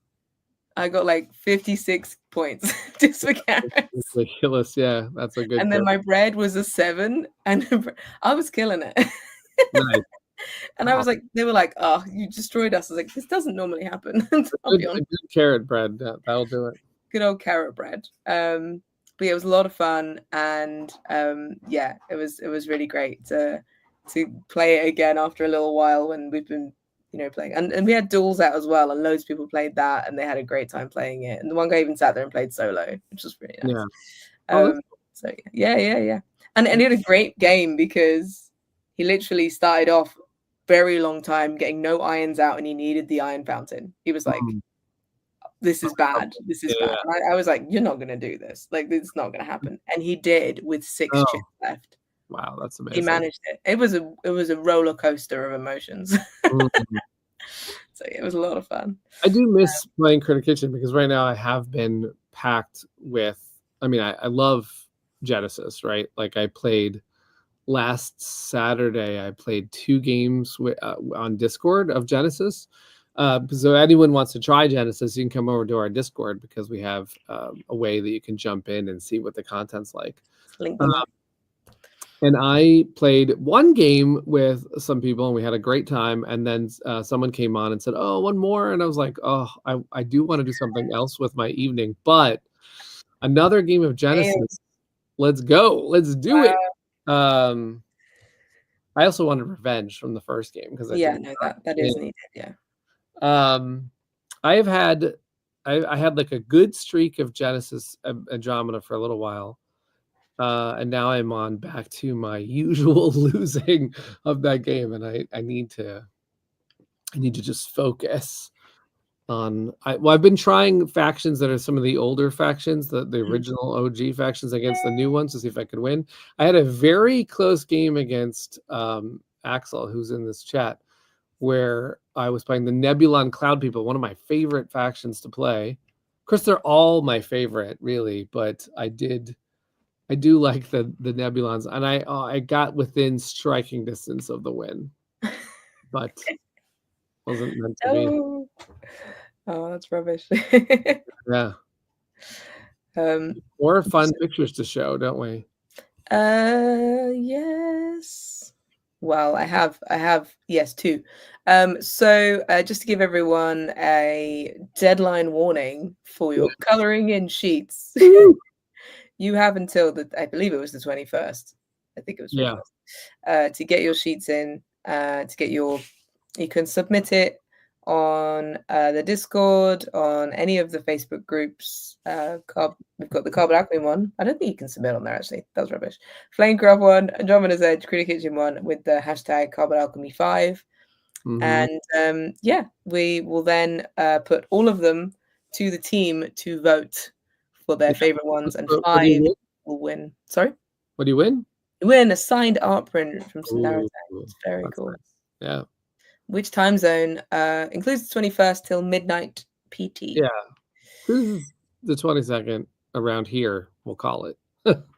I got like 56 points just for carrots. ridiculous. Yeah, that's a good And then carrot. my bread was a 7, and I was killing it. Nice. And I Wow. was like, they were like, oh, you destroyed us. I was like, this doesn't normally happen. I'll be A honest. good carrot bread. That'll do it. Good old carrot bread. But yeah, it was a lot of fun, and yeah, it was really great to play it again after a little while when we've been playing, and we had duels out as well, and loads of people played that, and they had a great time playing it. And the one guy even sat there and played solo, which was really nice. Yeah. Oh, So yeah, and he had a great game because he literally started off very long time getting no irons out, and he needed the iron fountain. He was like, this is bad. This is yeah. bad. And I was like, you're not going to do this. Like, this is not going to happen. And he did with 6 Oh, chips left. wow, that's He amazing. managed it. It was a roller coaster of emotions. Mhm. So yeah, it was a lot of fun. I do miss playing Critter Kitchen because right now I have been packed with. I mean, I love Genesis, right? Like I played last Saturday. I played 2 games on Discord of Genesis. So anyone wants to try Genesis, you can come over to our Discord because we have a way that you can jump in and see what the content's like. Link below. And I played one game with some people, and we had a great time. And then someone came on and said, "Oh, one more," and I was like, "Oh, I do want to do something else with my evening, but another game of Genesis. Let's go. Let's do it." Um, I also wanted revenge from the first game because I Yeah, didn't. no, that is needed. Yeah. I have had, I had like a good streak of Genesis Andromeda for a little while, and now I'm on back to my usual losing of that game, and I need to just focus on. Well, I've been trying factions that are some of the older factions, the original OG factions against the new ones to see if I could win. I had a very close game against Axel, who's in this chat, where I was playing the Nebulon Cloud People, one of my favorite factions to play. Of course, they're all my favorite, really, but I do like the Nebulons, and I got within striking distance of the win, but wasn't meant to be. Oh, that's rubbish. Yeah, um, more fun pictures to show, don't we? yes. Well, I have, yes, two. So just to give everyone a deadline warning for your coloring in sheets, you have until I believe it was the 21st. I think it was 21st, to get your sheets in, to get you can submit it on the Discord, on any of the Facebook groups. We've got the Cardboard Alchemy one. I don't think you can submit on there, actually. That was rubbish. Flamecraft one, Andromedas Edge, Creative Kitchen one with the hashtag Cardboard Alchemy 5. And yeah, we will then put all of them to the team to vote for their favorite ones, and 5 will win. Sorry? What do you win? You win a signed art print from Sundara. It's very cool. Nice. Yeah. Which time zone? Includes the 21st till midnight PT. Yeah. This is the 22nd around here, we'll call it. But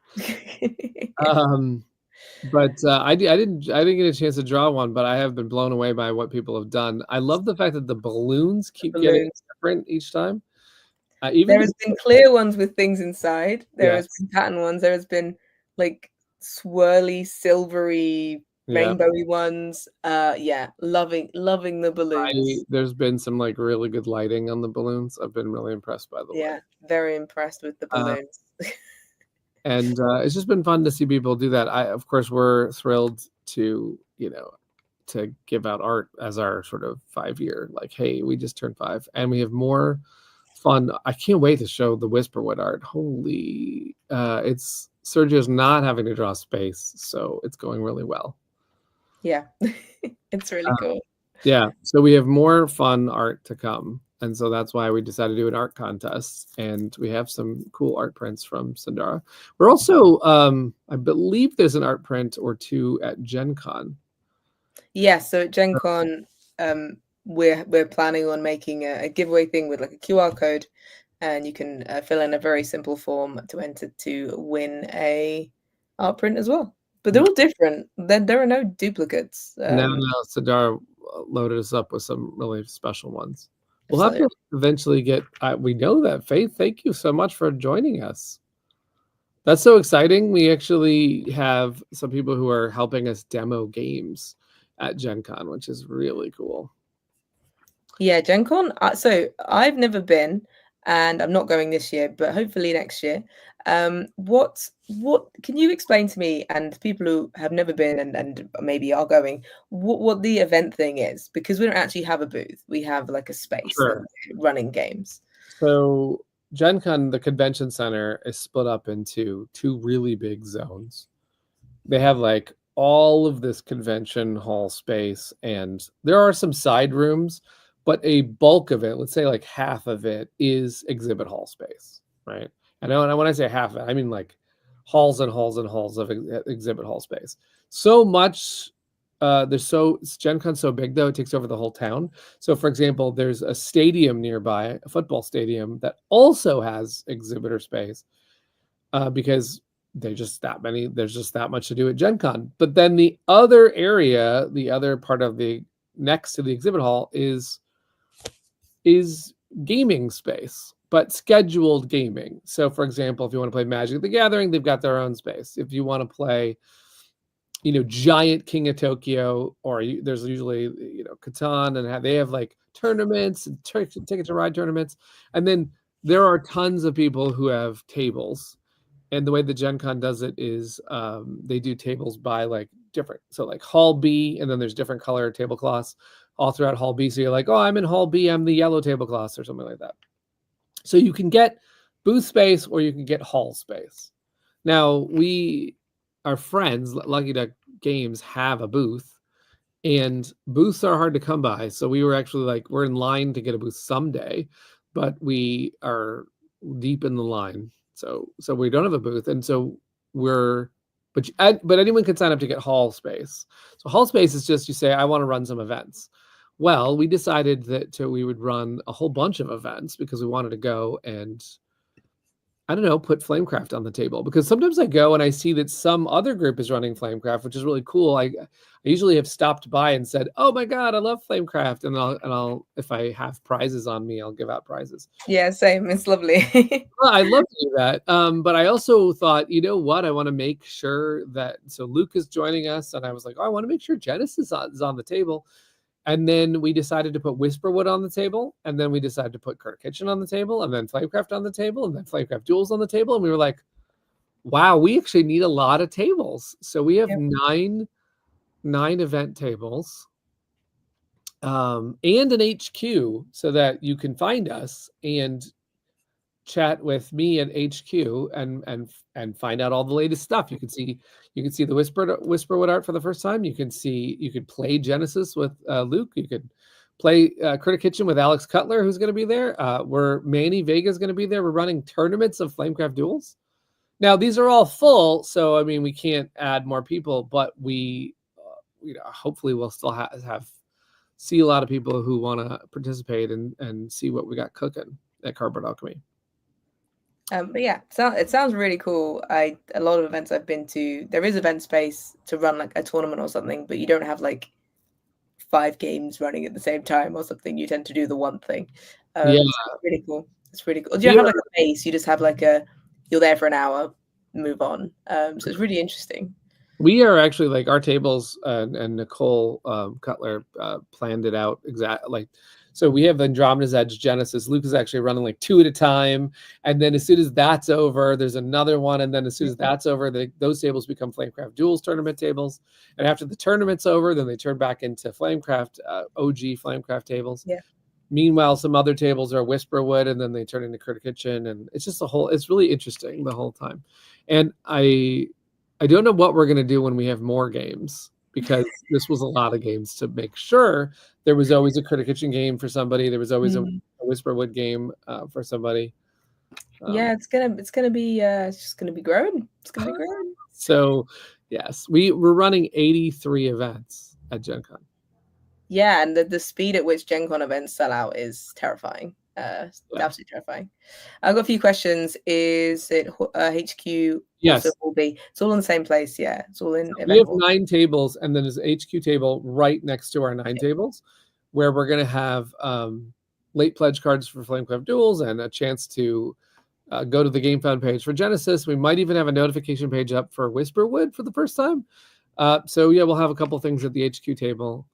I didn't get a chance to draw one, but I have been blown away by what people have done. I love the fact that the balloons keep getting different each time. There has been clear ones with things inside. There has been pattern ones. There has been like swirly, silvery, rainbowy ones. Yeah, loving the balloons. There's been some like really good lighting on the balloons. I've been really impressed by the way. Yeah, very impressed with the balloons. And it's just been fun to see people do that. Of course, we're thrilled to to give out art as our sort of 5-year. Like, hey, we just turned 5, and we have more fun. I can't wait to show the Whisperwood art. Holy, it's Sergio's not having to draw space, so it's going really well. Yeah, it's really cool. Yeah, so we have more fun art to come, and so that's why we decided to do an art contest, and we have some cool art prints from Sundara. We're also, I believe there's an art print or two at Gen Con. Yeah, so at Gen Con, we're planning on making a giveaway thing with like a QR code, and you can fill in a very simple form to enter to win a art print as well. But they're all different. There are no duplicates. No, Sundara loaded us up with some really special ones. We'll have to eventually get. We know that, Faith. Thank you so much for joining us. That's so exciting. We actually have some people who are helping us demo games at Gen Con, which is really cool. Yeah, Gen Con. So I've never been, and I'm not going this year, but hopefully next year. What can you explain to me and people who have never been and maybe are going, what the event thing is? Because we don't actually have a booth. We have like a space running games. So Gen Con, the convention center, is split up into 2 really big zones. They have like all of this convention hall space, and there are some side rooms, but a bulk of it, let's say like half of it, is exhibit hall space, right? And when I say half of it, I mean like halls and halls and halls of exhibit hall space. So much. Gen Con's so big though, it takes over the whole town. So for example, there's a stadium nearby, a football stadium, that also has exhibitor space, because there's just that much to do at Gen Con. But then the other area, the other part of the next to the exhibit hall is gaming space, but scheduled gaming. So for example, if you want to play Magic the Gathering, they've got their own space. If you want to play giant King of Tokyo, or there's usually Catan, and they have like tournaments and ticket to ride tournaments, and then there are tons of people who have tables. And the way the Gen Con does it is they do tables by like different, so like Hall B, and then there's different color tablecloths all throughout Hall B. So you're like, oh, I'm in Hall B, I'm the yellow tablecloths or something like that. So you can get booth space or you can get hall space. Now our friends, Lucky Duck Games, have a booth, and booths are hard to come by. So we were actually like, we're in line to get a booth someday, but we are deep in the line. So we don't have a booth, and so but anyone can sign up to get hall space. So hall space is just, you say, I want to run some events. Well, we decided that we would run a whole bunch of events because we wanted to go and, I don't know, put Flamecraft on the table, because sometimes I go and I see that some other group is running Flamecraft, which is really cool. I usually have stopped by and said, "Oh my God, I love Flamecraft," and I'll if I have prizes on me, I'll give out prizes. Yeah, same. It's lovely. Well, I love to do that. But I also thought, you know what? I want to make sure that, so Luke is joining us, and I was like, oh, I want to make sure Genesis is on the table. And then we decided to put Whisperwood on the table, and then we decided to put Critter Kitchen on the table, and then Flamecraft on the table, and then Flamecraft Duels on the table. And we were like, wow, we actually need a lot of tables. So we have nine event tables, and an HQ, so that you can find us and chat with me at HQ and find out all the latest stuff. You can see the Whisperwood art for the first time. You could play Genesis with Luke. You could play Critter Kitchen with Alex Cutler, who's going to be there. Manny Vega is going to be there. We're running tournaments of Flamecraft Duels. Now these are all full, so I mean we can't add more people, but we hopefully we'll still see a lot of people who want to participate and see what we got cooking at Cardboard Alchemy. But yeah, so it sounds really cool. A lot of events I've been to, there is event space to run like a tournament or something, but you don't have like 5 games running at the same time or something. You tend to do the one thing. Yeah, it's really cool. It's really cool. Do you have like a base? You just have like you're there for an hour, move on. So it's really interesting. We are actually like our tables, and Nicole Cutler planned it out exactly. So we have Andromedas Edge Genesis. Luke is actually running like 2 at a time, and then as soon as that's over, there's another one, and then as soon as that's over, those tables become Flamecraft Duels tournament tables. And after the tournament's over, then they turn back into Flamecraft OG Flamecraft tables. Yeah. Meanwhile, some other tables are Whisperwood, and then they turn into Critter Kitchen, and it's just it's really interesting the whole time. And I don't know what we're going to do when we have more games, because this was a lot of games to make sure. There was always a Critter Kitchen game for somebody. There was always a Whisperwood game for somebody. Yeah, it's gonna be it's just gonna be growing. It's gonna be growing. So yes, we're running 83 events at Gen Con. Yeah, and the speed at which Gen Con events sell out is terrifying. Absolutely terrifying. I've got a few questions. Is it HQ? Yes. Also will be. It's all in the same place. Yeah, it's all in. We have 9 tables, and then there's an HQ table right next to our 9 tables, where we're going to have late pledge cards for Flamecraft Duels and a chance to go to the GameFound page for Genesis. We might even have a notification page up for Whisperwood for the first time. So yeah, we'll have a couple things at the HQ table,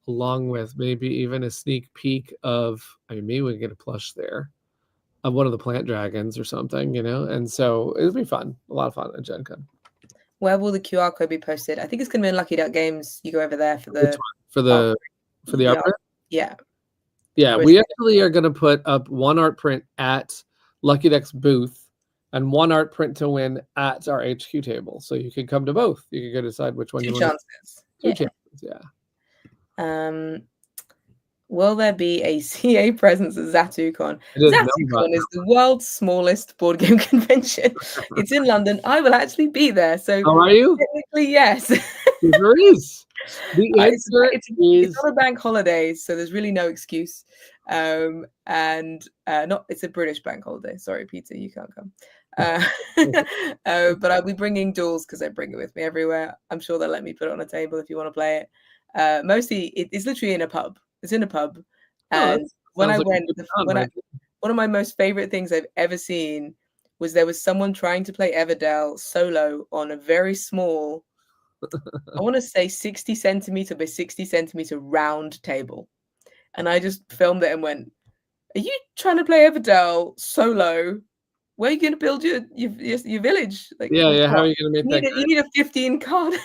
along with maybe even a sneak peek of, maybe we can get a plush there of one of the plant dragons or something, and so it'll be fun, a lot of fun at Gen Con. Where will the QR code be posted? I think it's going to be in Lucky Duck Games. You go over there for the art print. Yeah, we actually are going to put up one art print at Lucky Duck's booth and one art print to win at our HQ table. So you can come to both. You can go decide which one you want. Two chances. Yeah. Will there be a CA presence at Zatu Con? Zatu Con is the world's smallest board game convention. It's in London. I will actually be there. So how are you? Technically, yes. There is. The answer it's on a bank holiday, so there's really no excuse. It's a British bank holiday. Sorry, Peter, you can't come. But I'll be bringing Duels because I bring it with me everywhere. I'm sure they'll let me put it on a table if you want to play it. Mostly, it's literally in a pub. It's in a pub. And when I went, one of my most favorite things I've ever seen was there was someone trying to play Everdell solo on a very small I want to say 60 centimeter by 60 centimeter round table. And I just filmed it and went, are you trying to play Everdell solo? Where are you going to build your village? Like, Yeah, with yeah. How what? are you gonna make that You need a 15 card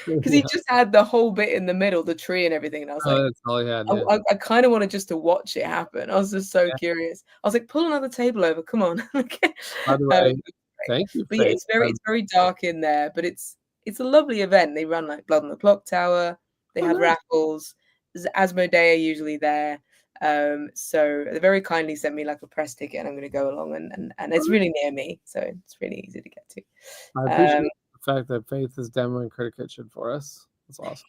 because he Yeah. just had the whole bit in the middle, the tree and everything. And I was Oh, like, that's all he had, yeah. I kind of wanted just to watch it happen. I was just so curious. I was like, pull another table over. Come on. By the way, thank you, But yeah, Faith. it's very dark in there, but it's a lovely event. They run like Blood on the Clock Tower. They Oh, have nice. raffles. There's Asmodee are usually there. So they very kindly sent me like a press ticket, and I'm going to go along, and it's really near me, so it's really easy to get to. I appreciate the fact that Faith is demoing Critic Kitchen for us. That's awesome.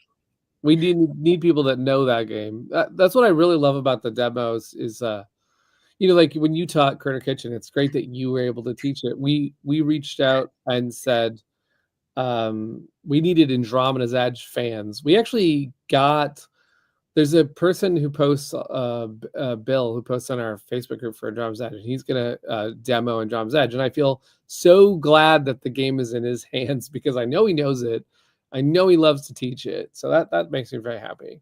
We need people that know that game. That's what I really love about the demos is, like when you taught Critter Kitchen, it's great that you were able to teach it. We reached out and said we needed Andromeda's Edge fans. We actually got. There's a person who posts, Bill, who posts on our Facebook group for Andromeda's Edge, and he's gonna demo Andromeda's Edge, and I feel so glad that the game is in his hands because I know he knows it. I know he loves to teach it, so that makes me very happy.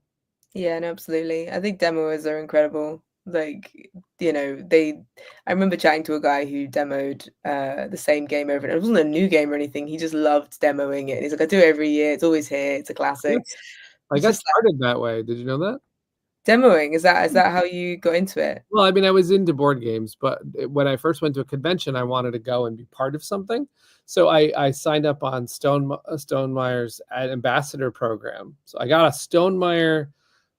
Yeah, no, absolutely. I think demoers are incredible. Like, I remember chatting to a guy who demoed the same game over, and it wasn't a new game or anything. He just loved demoing it. And he's like, I do it every year. It's always here. It's a classic. I It's got just like started that way. Did you know that? demoing. Is that how you got into it? Well, I mean, I was into board games, but when I first went to a convention, I wanted to go and be part of something. So I signed up on Stonemeyer's ambassador program. So I got a Stonemaier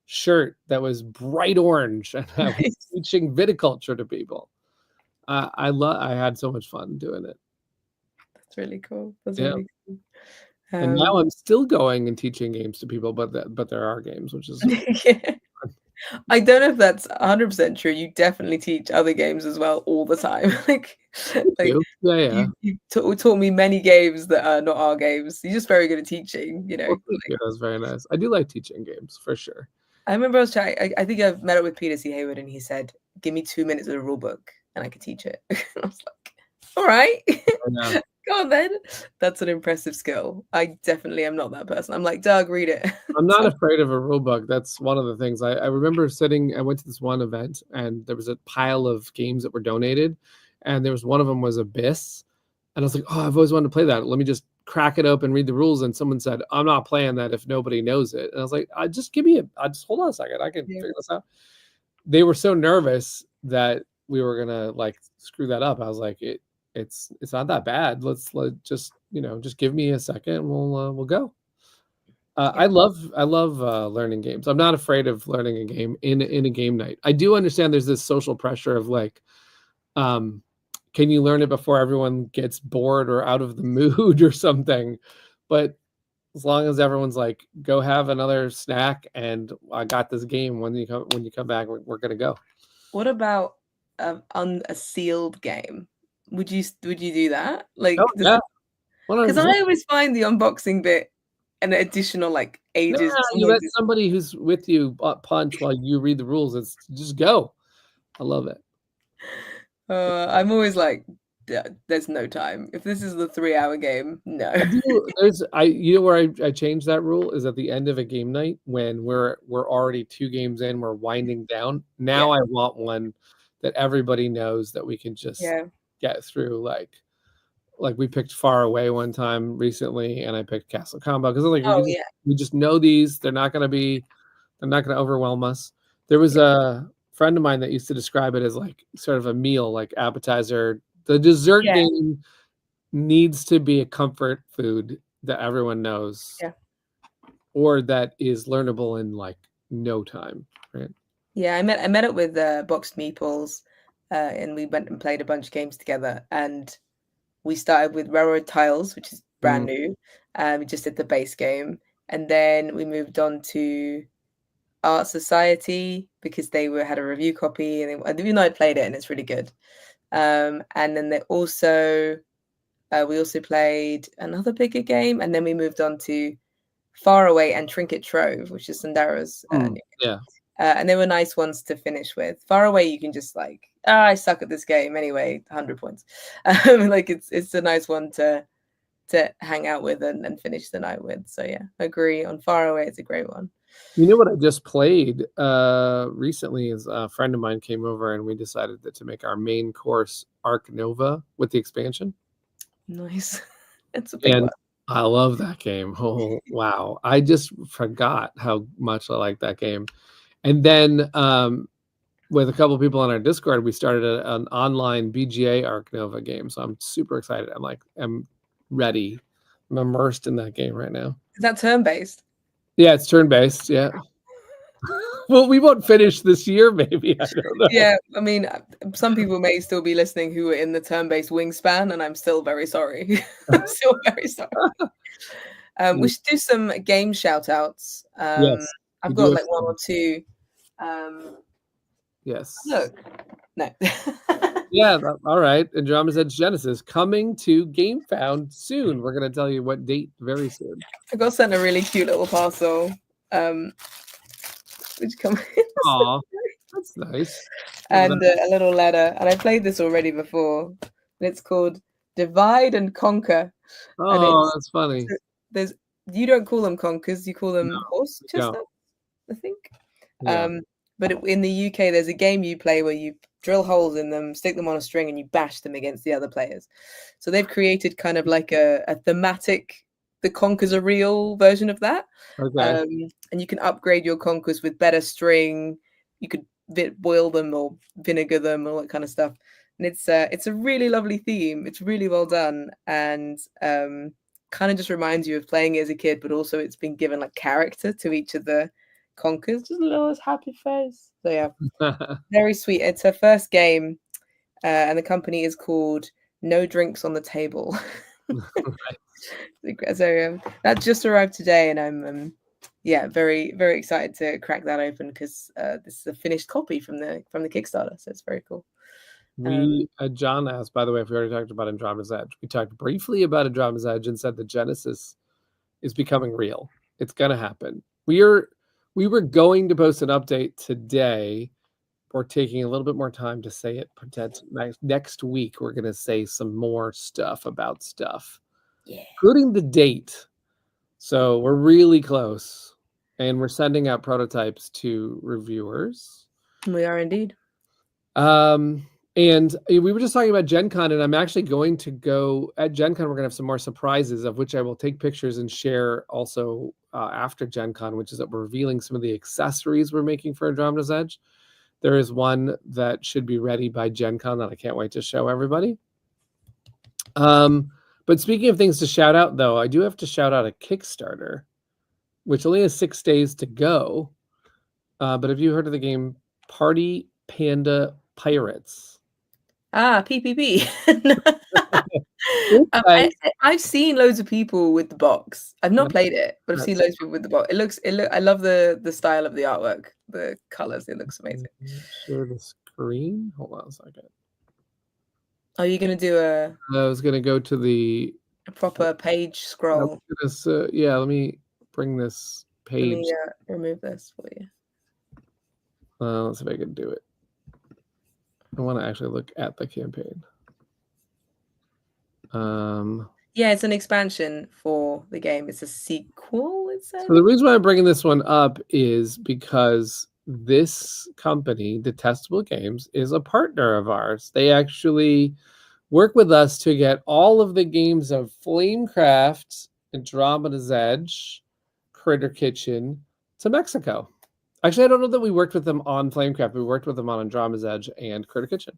shirt that was bright orange, and I was Nice. teaching viticulture to people. I had so much fun doing it. That's really cool. That's Yeah. really cool. And now I'm still going and teaching games to people, but there are games, which is yeah. I don't know if that's 100% true. You definitely teach other games as well all the time. like yeah. you taught me many games that are not our games. You're just very good at teaching, Well, thank you. That was very nice. I do like teaching games for sure. I remember I was chatting. I think I've met up with Peter C. Hayward, and he said, "Give me 2 minutes of the rule book, and I could teach it." I was like, "All right, go on then." That's an impressive skill. I definitely am not that person. I'm like, Doug, read it. I'm not afraid of a rule book. That's one of the things. I remember I went to this one event, and there was a pile of games that were donated, and there was one of them was Abyss, and I was like, oh, I've always wanted to play that. Let me just crack it open, read the rules. And someone said, I'm not playing that if nobody knows it. And I was like, just hold on a second. I can figure this out. They were so nervous that we were going to screw that up. I was like, it's not that bad. Let's just give me a second and we'll go. I love learning games. I'm not afraid of learning a game in a game night. I do understand there's this social pressure of can you learn it before everyone gets bored or out of the mood or something? But as long as everyone's like, go have another snack and I got this game, when you come back, we're gonna go. What about on a sealed game? Would you do that? Like, yeah, because I always find the unboxing bit an additional ages. You let somebody who's with you punch while you read the rules. It's just go. I love it. I'm always like, there's no time. If this is the 3-hour game, no. Where I changed that rule is at the end of a game night when we're already 2 games in, we're winding down. Now I want one that everybody knows that we can just get through. Like we picked Far Away one time recently, and I picked Castle Combo because we just know these. They're not going to overwhelm us. There was a friend of mine that used to describe it as like sort of a meal, like appetizer. The dessert game needs to be a comfort food that everyone knows, or that is learnable in like no time, right? Yeah, I met up with Boxed Meeples, and we went and played a bunch of games together. And we started with Railroad Tiles, which is brand new. We just did the base game, and then we moved on to Art Society because they had a review copy, and I played it, and it's really good. And then we also played another bigger game, and then we moved on to Far Away and Trinket Trove, which is Sandara's. And they were nice ones to finish with. Far Away, you can just I suck at this game anyway, 100 points. It's a nice one to to hang out with and finish the night with. So yeah, agree on Far Away. It's a great one. You know what I just played recently is a friend of mine came over and we decided to make our main course Arc Nova with the expansion. Nice. It's a big And one. I love that game. Oh, wow. I just forgot how much I like that game. And then with a couple of people on our Discord, we started an online BGA Arc Nova game. So I'm super excited. I'm ready. I'm immersed in that game right now. Is that turn-based? Yeah, it's turn-based. Yeah. Well, we won't finish this year, maybe. I don't know. Yeah, I mean, some people may still be listening who are in the turn-based Wingspan, and I'm still very sorry. I'm still very sorry. We should do some game shout-outs. Yes. I've got like one or two. Yes. Look. No. Yeah, all right. Andromedas Edge Genesis coming to GameFound soon. We're going to tell you what date very soon. I got sent a really cute little parcel. Which come in. Aw, that's nice. And a little letter. And I played this already before. And it's called Divide and Conquer. Oh, that's funny. You don't call them conkers, you call them horse chestnuts, I think. Yeah. But in the UK, there's a game you play where you drill holes in them, stick them on a string, and you bash them against the other players. So they've created kind of like a thematic, the conkers are real version of that. Okay. And you can upgrade your conkers with better string. You could boil them or vinegar them, all that kind of stuff. And it's a really lovely theme. It's really well done, and kind of just reminds you of playing it as a kid, but also it's been given like character to each of the conkers. Just a little happy face. So yeah, very sweet. It's her first game, and the company is called No Drinks on the Table. So that just arrived today, and I'm very, very excited to crack that open because this is a finished copy from the Kickstarter, so it's very cool. John asked, by the way, if we already talked about Andromeda's Edge. We talked briefly about Andromeda's Edge and said the Genesis is becoming real. It's going to happen. We were going to post an update today. We're taking a little bit more time to say it. Next week, we're going to say some more stuff about stuff, including the date. So we're really close, and we're sending out prototypes to reviewers. We are indeed. And we were just talking about Gen Con, and I'm actually going to go at Gen Con. We're going to have some more surprises, of which I will take pictures and share also after Gen Con, which is that we're revealing some of the accessories we're making for Andromeda's Edge. There is one that should be ready by Gen Con that I can't wait to show everybody. But speaking of things to shout out, though, I do have to shout out a Kickstarter, which only has 6 days to go. But have you heard of the game Party Panda Pirates? PPP. I've seen loads of people with the box. I've not played it, but I've seen loads of people with the box. I love the style of the artwork, the colors. It looks amazing. Share the screen. Hold on a second. Are you going to do I was going to go to a proper page scroll? Yeah, let me bring this page. Let me remove this for you. Let's see if I can do it. I want to actually look at the campaign. Yeah, it's an expansion for the game. It's a sequel, it says. So the reason why I'm bringing this one up is because this company, Detestable Games, is a partner of ours. They actually work with us to get all of the games of Flamecraft, Andromeda's Edge, Critter Kitchen to Mexico. Actually, I don't know that we worked with them on Flamecraft. We worked with them on Andromeda's Edge and Critter Kitchen.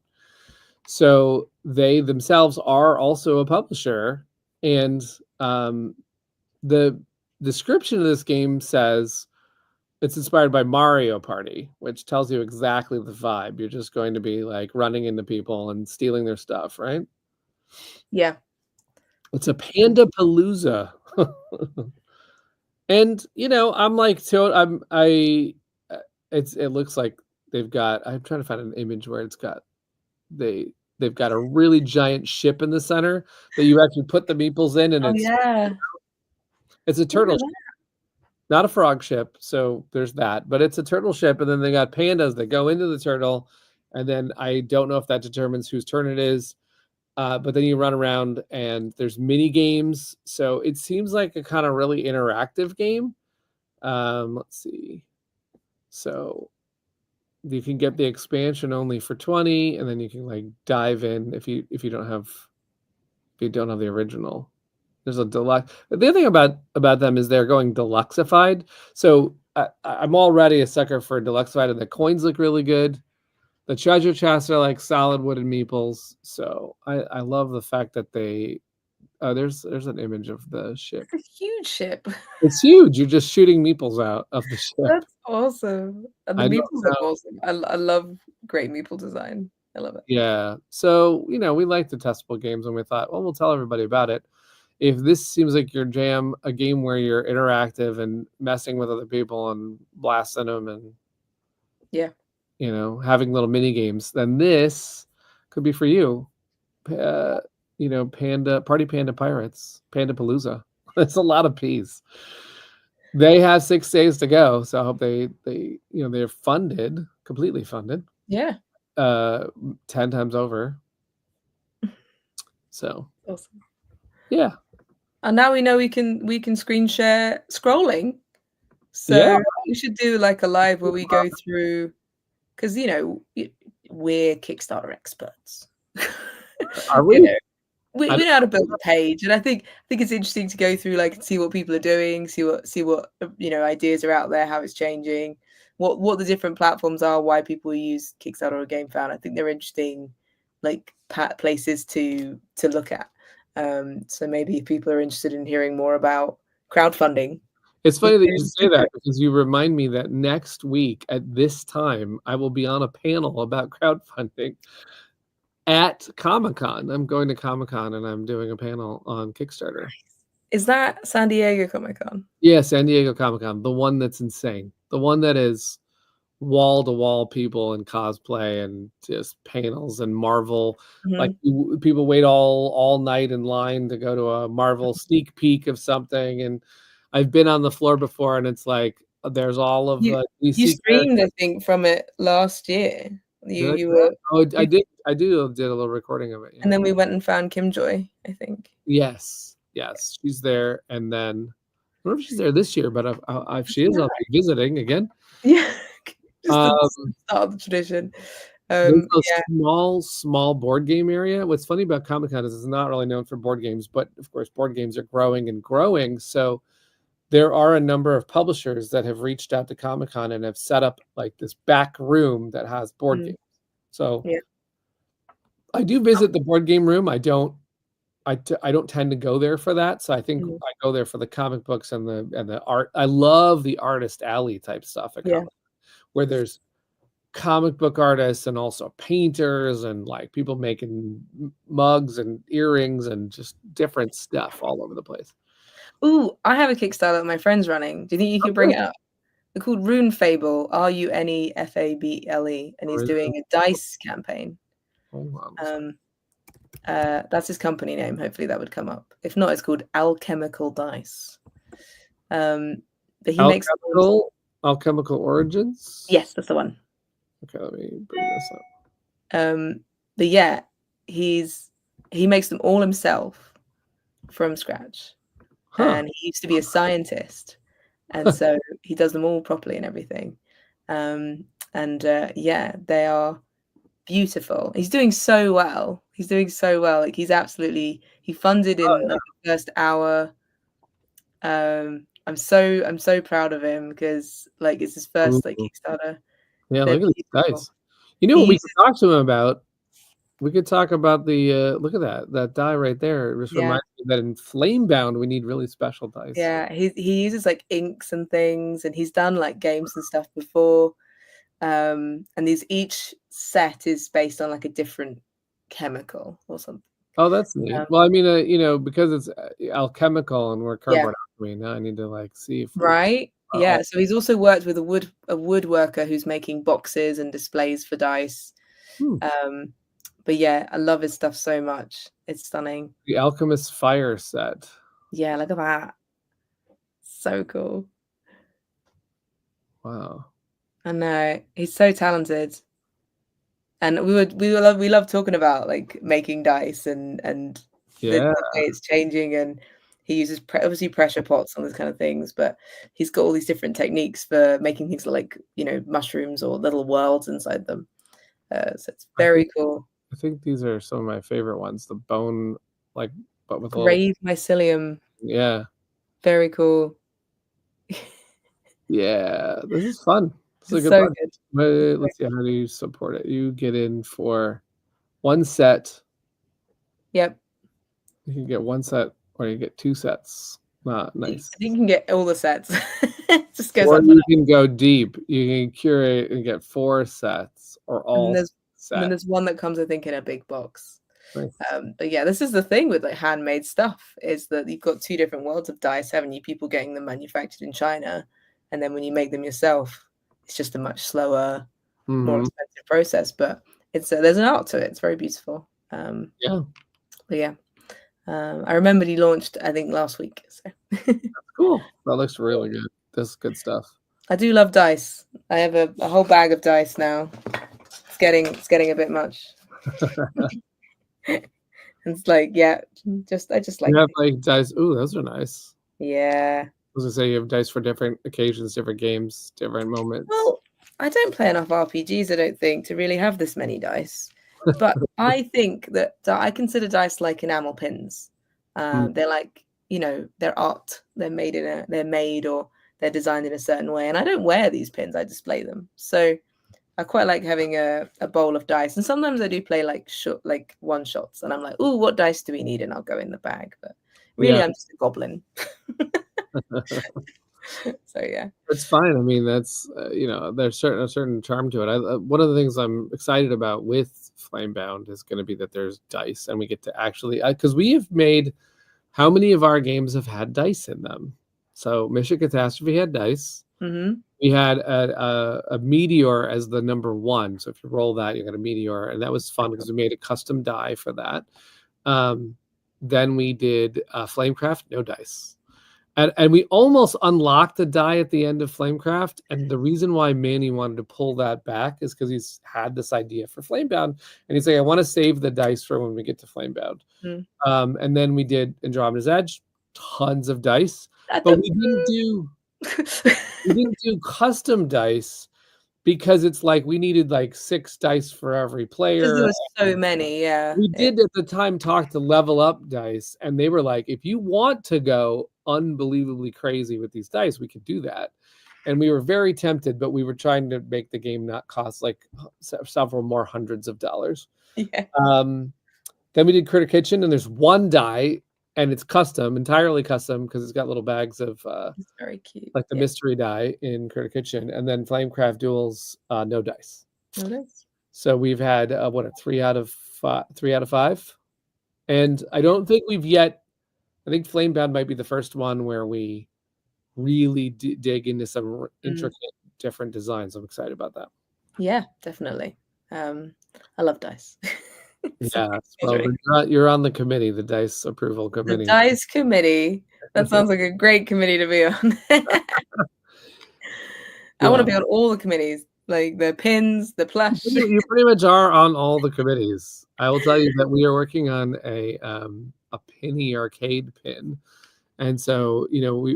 So they themselves are also a publisher. And the description of this game says it's inspired by Mario Party, which tells you exactly the vibe. You're just going to be like running into people and stealing their stuff, right? Yeah. It's a Panda Palooza. And, I'm like, it looks like they've got, I'm trying to find an image where it's got, they've got a really giant ship in the center that you actually put the meeples in, and it's a turtle ship, not a frog ship. So there's that, but it's a turtle ship, and then they got pandas that go into the turtle, and then I don't know if that determines whose turn it is. But then you run around and there's mini games. So it seems like a kind of really interactive game. Let's see. So you can get the expansion only for 20, and then you can like dive in if you don't have the original. There's a deluxe. The other thing about them is they're going deluxeified. So I'm already a sucker for deluxeified, and the coins look really good. The treasure chests are like solid wooden meeples. So I love the fact that they there's an image of the ship. It's a huge ship. It's huge. You're just shooting meeples out of the ship. That's awesome. And the I don't meeples know. look awesome. I love great meeple design. I love it. Yeah. So, we like the testable games, and we thought, well, we'll tell everybody about it. If this seems like your jam, a game where you're interactive and messing with other people and blasting them and, Yeah. having little mini games, then this could be for you. Party Panda Pirates, Panda Palooza. That's a lot of P's. They have 6 days to go, so I hope they're funded, completely funded. Yeah. 10 times over. So Awesome. yeah. And now we know we can screen share scrolling. So Yeah. we should do like a live where we go through, because we're Kickstarter experts. Are we? We know how to build a page, and I think it's interesting to go through like see what people are doing, see what ideas are out there, how it's changing, what the different platforms are, why people use Kickstarter or GameFound. I think they're interesting, like places to look at. So maybe if people are interested in hearing more about crowdfunding. It's funny that you say that, because you remind me that next week at this time I will be on a panel about crowdfunding at Comic-Con. I'm going to Comic-Con and I'm doing a panel on Kickstarter. Is that San Diego Comic-Con? Yeah, San Diego Comic-Con, the one that's insane. The one that is wall-to-wall people in cosplay and just panels and Marvel. Like people wait all night in line to go to a Marvel sneak peek of something, and I've been on the floor before, and it's like there's all of you DC streamed, characters. I think, from it last year. You were. Oh, I did a little recording of it. Yeah. And then we went and found Kim Joy, I think. Yes, she's there, and then I don't know if she's there this year, but if she is, I'll be visiting again. Yeah, just the start of the tradition. There's a small board game area. What's funny about Comic-Con is it's not really known for board games, but of course board games are growing and growing. So there are a number of publishers that have reached out to Comic-Con and have set up like this back room that has board games. So I do visit the board game room. I don't tend to go there for that. So I think I go there for the comic books and the art. I love the artist alley type stuff at Comic-Con, where there's comic book artists and also painters and like people making mugs and earrings and just different stuff all over the place. Ooh, I have a Kickstarter that my friend's running. Do you think you could bring it up? They're called Rune Fable, RUNEFABLE, and he's doing a dice campaign. That's his company name. Hopefully that would come up. If not, it's called Alchemical Dice. But he makes Alchemical Origins. Yes, that's the one. Okay, let me bring this up. But yeah, he makes them all himself from scratch. And he used to be a scientist, and so he does them all properly and everything. They are beautiful. He's doing so well. Like he funded in the first hour. I'm so proud of him, because like it's his first Kickstarter. Yeah, look at these dice. You know what we could talk to him about? We could talk about the look at that die right there. It just reminds me that in Flamebound we need really special dice. Yeah, he uses like inks and things, and he's done like games and stuff before. And each set is based on like a different chemical or something. Oh, that's neat. Well, I mean, because it's alchemical and we're Cardboard Alchemy, now I need to like see if Yeah, so he's also worked with a woodworker who's making boxes and displays for dice. But yeah, I love his stuff so much. It's stunning. The Alchemist Fire set. Yeah, look at that. So cool. Wow. I know. He's so talented. And we love talking about like making dice and the Yeah. way it's changing, and he uses obviously pressure pots and those kind of things, but he's got all these different techniques for making things like, you know, mushrooms or little worlds inside them. So it's very cool. I think these are some of my favorite ones. The bone, like, but with a little. Grave mycelium, Yeah. very cool. Yeah. This is fun. This is a It's good so bunch. good. But let's see. How do you support it? You get in for one set. Yep. You can get one set, or you get two sets. Ah, nice. I think you can get all the sets. Just goes Or up. you can go deep. You can curate and get 4 sets, or And all then sets. there's one that comes, I think, in a big box. Nice. But yeah, this is the thing with like handmade stuff, is that you've got 2 different worlds of dice, haven't you? People getting them manufactured in China, and then when you make them yourself, it's just a much slower, more expensive process. But it's there's an art to it. It's very beautiful. Yeah. But yeah, I remember he launched, I think, last week. So That's cool. That looks really good. This is good stuff. I do love dice. I have a whole bag of dice now. It's getting a bit much. It's like, yeah, I just like. You have like dice. Ooh, those are nice. Yeah. I was gonna say you have dice for different occasions, different games, different moments. Well, I don't play enough RPGs, I don't think, to really have this many dice. But I think that I consider dice like enamel pins. They're like, you know, they're art. They're made or they're designed in a certain way. And I don't wear these pins, I display them. So I quite like having a bowl of dice. And sometimes I do play like one shots. And I'm like, oh, what dice do we need? And I'll go in the bag. But really, I'm just a goblin. So yeah, it's fine. I mean, that's you know, there's a certain charm to it. One of the things I'm excited about with Flamebound is going to be that there's dice, and we get to actually, because we have made, how many of our games have had dice in them? So Mission Catastrophe had dice. We had a meteor as the number 1. So if you roll that, you got a meteor, and that was fun because we made a custom die for that. Then we did Flamecraft, no dice. And we almost unlocked the die at the end of Flamecraft. And the reason why Manny wanted to pull that back is because he's had this idea for Flamebound. And he's like, I want to save the dice for when we get to Flamebound. And then we did Andromedas Edge, tons of dice. But we didn't do custom dice because it's like we needed like 6 dice for every player. Because there were so many, yeah. We did at the time talk to Level Up Dice, and they were like, if you want to go unbelievably crazy with these dice, we could do that. And we were very tempted, but we were trying to make the game not cost like several more hundreds of dollars. Yeah. Then we did Critter Kitchen, and there's 1 die, and it's custom, entirely custom, because it's got little bags of it's very cute, like the mystery die in Critter Kitchen. And then Flamecraft Duels, no dice. No dice. So we've had a 3 out of 5, and I don't think we've yet. I think Flamebound might be the first one where we really dig into some intricate, different designs. I'm excited about that. Yeah, definitely. I love dice. Yeah, well, you're on the committee, the dice approval committee. The dice committee. That sounds like a great committee to be on. I want to be on all the committees, like the pins, the plush. You pretty much are on all the committees. I will tell you that we are working on a penny arcade pin, and so you know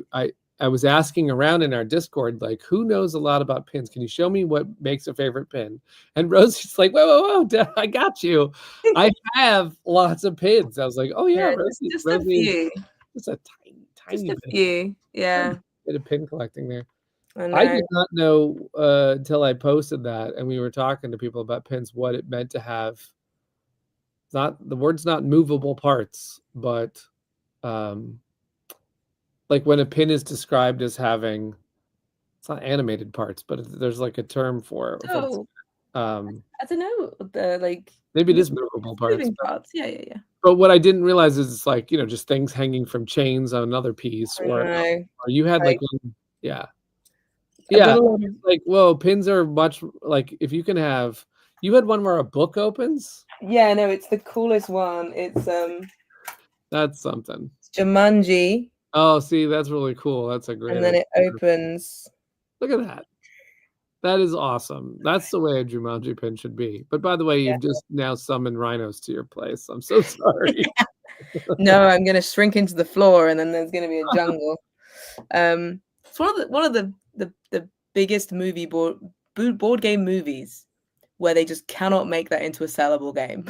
I was asking around in our Discord, like, who knows a lot about pins? Can you show me what makes a favorite pin? And Rosie's like, whoa, I got you. I have lots of pins. I was like, oh yeah, Rosie, just a few. Just a tiny just a few. Yeah. Bit of pin collecting there. I did not know until I posted that, and we were talking to people about pins, what it meant to have. The word's not movable parts, but like when a pin is described as having, it's not animated parts, but there's like a term for it. Oh, I don't know. Maybe it is movable parts. Yeah. But what I didn't realize is it's like, you know, just things hanging from chains on another piece, or you had like yeah. Like, whoa, pins are much like, if you can have, you had one where a book opens. Yeah, no, it's the coolest one. It's that's something. Jumanji. Oh, see, that's really cool. That's a great. And then it opens. Look at that. That is awesome. That's the way a Jumanji pin should be. But by the way, Yeah. you've just now summoned rhinos to your place. I'm so sorry. No, I'm gonna shrink into the floor, and then there's gonna be a jungle. It's one of the biggest board game movies where they just cannot make that into a sellable game.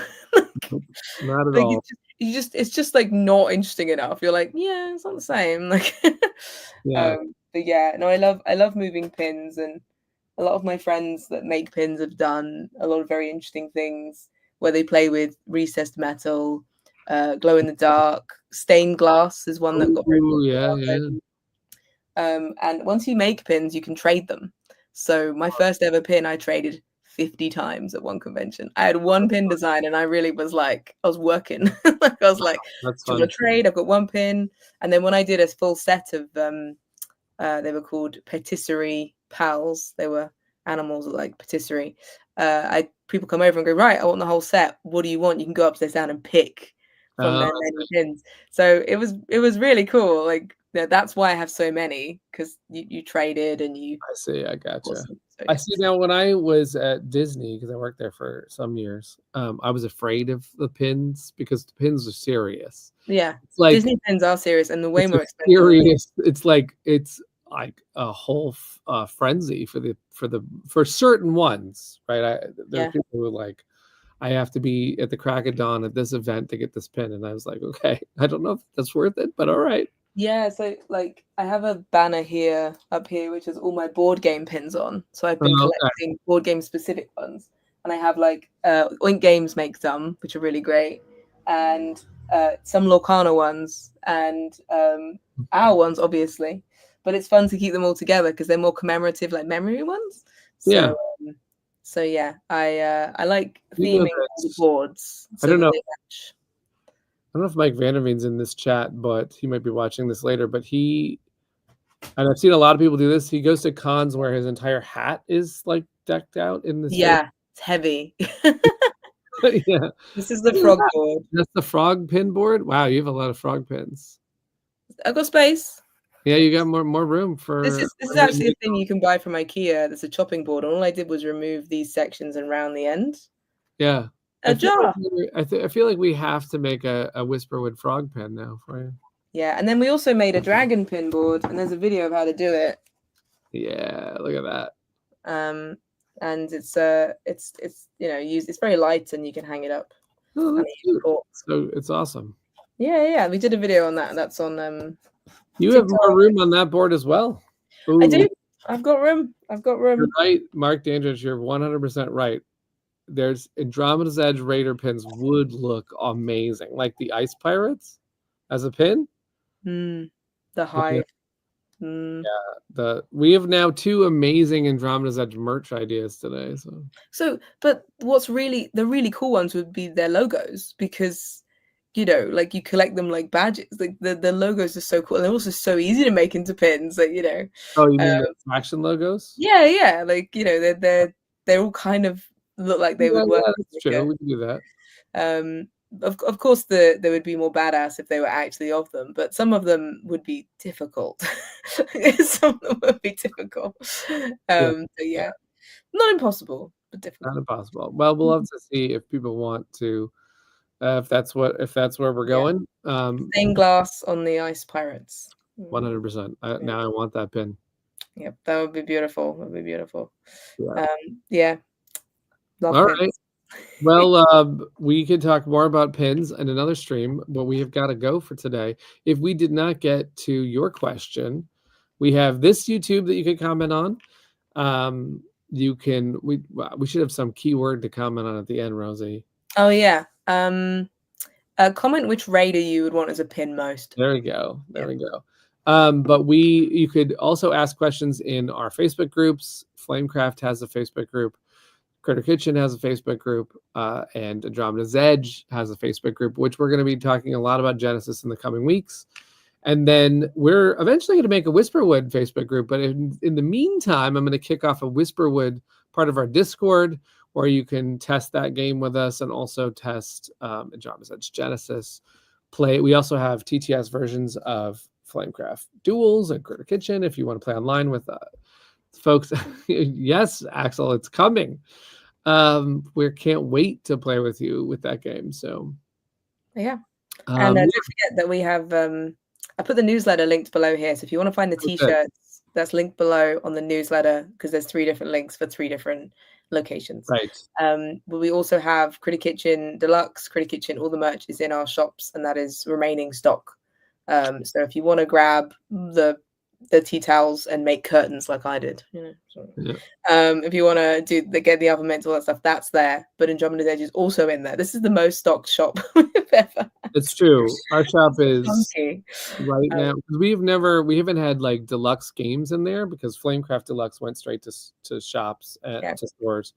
Not at Like all. it's just like not interesting enough. You're like, yeah, it's not the same. Like, Yeah. but yeah, no, I love moving pins, and a lot of my friends that make pins have done a lot of very interesting things where they play with recessed metal, glow in the dark, stained glass is one that got very Ooh, yeah, popular. yeah. And once you make pins, you can trade them. So my first ever pin, I traded 50 times at one convention. I had one pin design, and I really was like, I was working. Like I was like, That's do you fun. want to trade? I've got one pin. And then when I did a full set of they were called patisserie pals. They were animals like patisserie. People come over and go, right, I want the whole set. What do you want? You can go upstairs down and pick from their many pins. So it was really cool. Like that's why I have so many, because you traded and you. I see. I gotcha. Awesome. So, I see. Now, when I was at Disney, because I worked there for some years, I was afraid of the pins because the pins are serious. Yeah, It's like Disney pins are serious and they're way more expensive. Serious. It's like a whole frenzy for certain ones, right? There are people who like, I have to be at the crack of dawn at this event to get this pin, and I was like, okay, I don't know if that's worth it, but all right. Yeah, so like I have a banner up here, which has all my board game pins on. So I've been collecting board game specific ones, and I have like Oink Games make some, which are really great, and some Lorcana ones, and our ones, obviously. But it's fun to keep them all together because they're more commemorative, like memory ones. So, yeah. So yeah, I like theming the boards. I don't know. I don't know if Mike Vanderveen's in this chat, but he might be watching this later. But and I've seen a lot of people do this. He goes to cons where his entire hat is like decked out in this. Yeah, it's heavy. Yeah. This is the frog board. That's the frog pin board? Wow, you have a lot of frog pins. I've got space. Yeah, you got more room for. This is actually a thing you can buy from IKEA. That's a chopping board. And all I did was remove these sections and round the end. Yeah. A jar. I feel like we have to make a Whisperwood frog pin now for you. Yeah, and then we also made a dragon pin board, and there's a video of how to do it. Yeah, look at that. And it's it's very light and you can hang it up. Oh, that's cute. So it's awesome. Yeah, we did a video on that, and that's on you have more room on that board as well. Ooh. I do. I've got room. You're right, Mark Dandridge, you're 100% right. There's Andromeda's Edge Raider pins would look amazing, like the Ice Pirates as a pin. The Hive. Yeah, we have now 2 amazing Andromeda's Edge merch ideas today. But what's the really cool ones would be their logos, because like you collect them like badges. Like the logos are so cool, and they're also so easy to make into pins. Like Oh, you mean the faction logos? Yeah. Like they're all kind of look like they would work. That's true. We can do that. Of course, they would be more badass if they were actually of them, but some of them would be difficult. Some of them would be difficult. So yeah, not impossible, but difficult. Not impossible. Well, we'll have to see if people want to. If that's where we're going. Stained glass on the Ice Pirates. 100%. Now I want that pin. Yep, that would be beautiful. That would be beautiful. Yeah. Love all pins. Right. Well, we could talk more about pins in another stream, but we have got to go for today. If we did not get to your question, we have this YouTube that you could comment on. We should have some keyword to comment on at the end, Rosie. Oh yeah. Comment which raider you would want as a pin most. There we go. We go. But you could also ask questions in our Facebook groups. Flamecraft has a Facebook group. Critter Kitchen has a Facebook group, and Andromeda's Edge has a Facebook group, which we're going to be talking a lot about Genesis in the coming weeks. And then we're eventually going to make a Whisperwood Facebook group. But in the meantime, I'm going to kick off a Whisperwood part of our Discord, where you can test that game with us and also test Andromeda's Edge Genesis. We also have TTS versions of Flamecraft Duels and Critter Kitchen if you want to play online with folks. Yes, Axel, it's coming. We can't wait to play with you with that game. So yeah. And yeah, don't forget that we have I put the newsletter linked below here. So if you want to find the t-shirts, that's linked below on the newsletter, because there's 3 different links for 3 different locations. right. But we also have Critter Kitchen Deluxe, Critter Kitchen, all the merch is in our shops, and that is remaining stock. So if you want to grab the tea towels and make curtains like I did, you know. So, Yeah. if you want to get the oven mitts, all that stuff, that's there. But Andromeda's Edge is also in there. This is the most stocked shop we've ever. It's true. Our shop is Funky. right now. We haven't had like deluxe games in there because Flamecraft Deluxe went straight to shops to stores,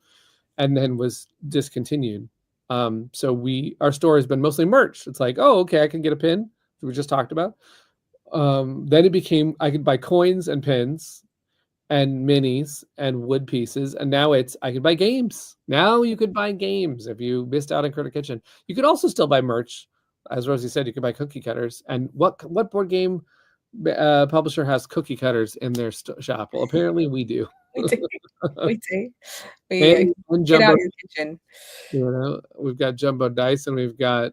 and then was discontinued. So our store has been mostly merch. It's like, oh, okay, I can get a pin. We just talked about. Then it became I could buy coins and pins and minis and wood pieces, and now I could buy games. Now you could buy games if you missed out on Critter Kitchen. You could also still buy merch. As Rosie said, you could buy cookie cutters. And what board game publisher has cookie cutters in their shop? Well, apparently we do. We do. We do. And Get jumbo, out your kitchen. you know, we've got jumbo dice and we've got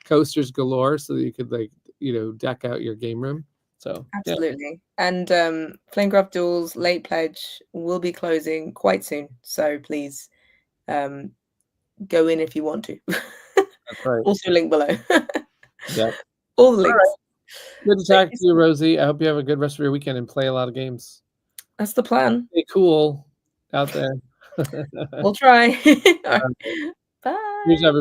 coasters galore, so that you could deck out your game room. So absolutely. Yeah. And Flamecraft Duels late pledge will be closing quite soon. So please go in if you want to. That's right. Also link below. Yeah. All the links. Right. Good to talk to you, Rosie. I hope you have a good rest of your weekend and play a lot of games. That's the plan. Stay cool out there. We'll try. Bye. Here's everybody.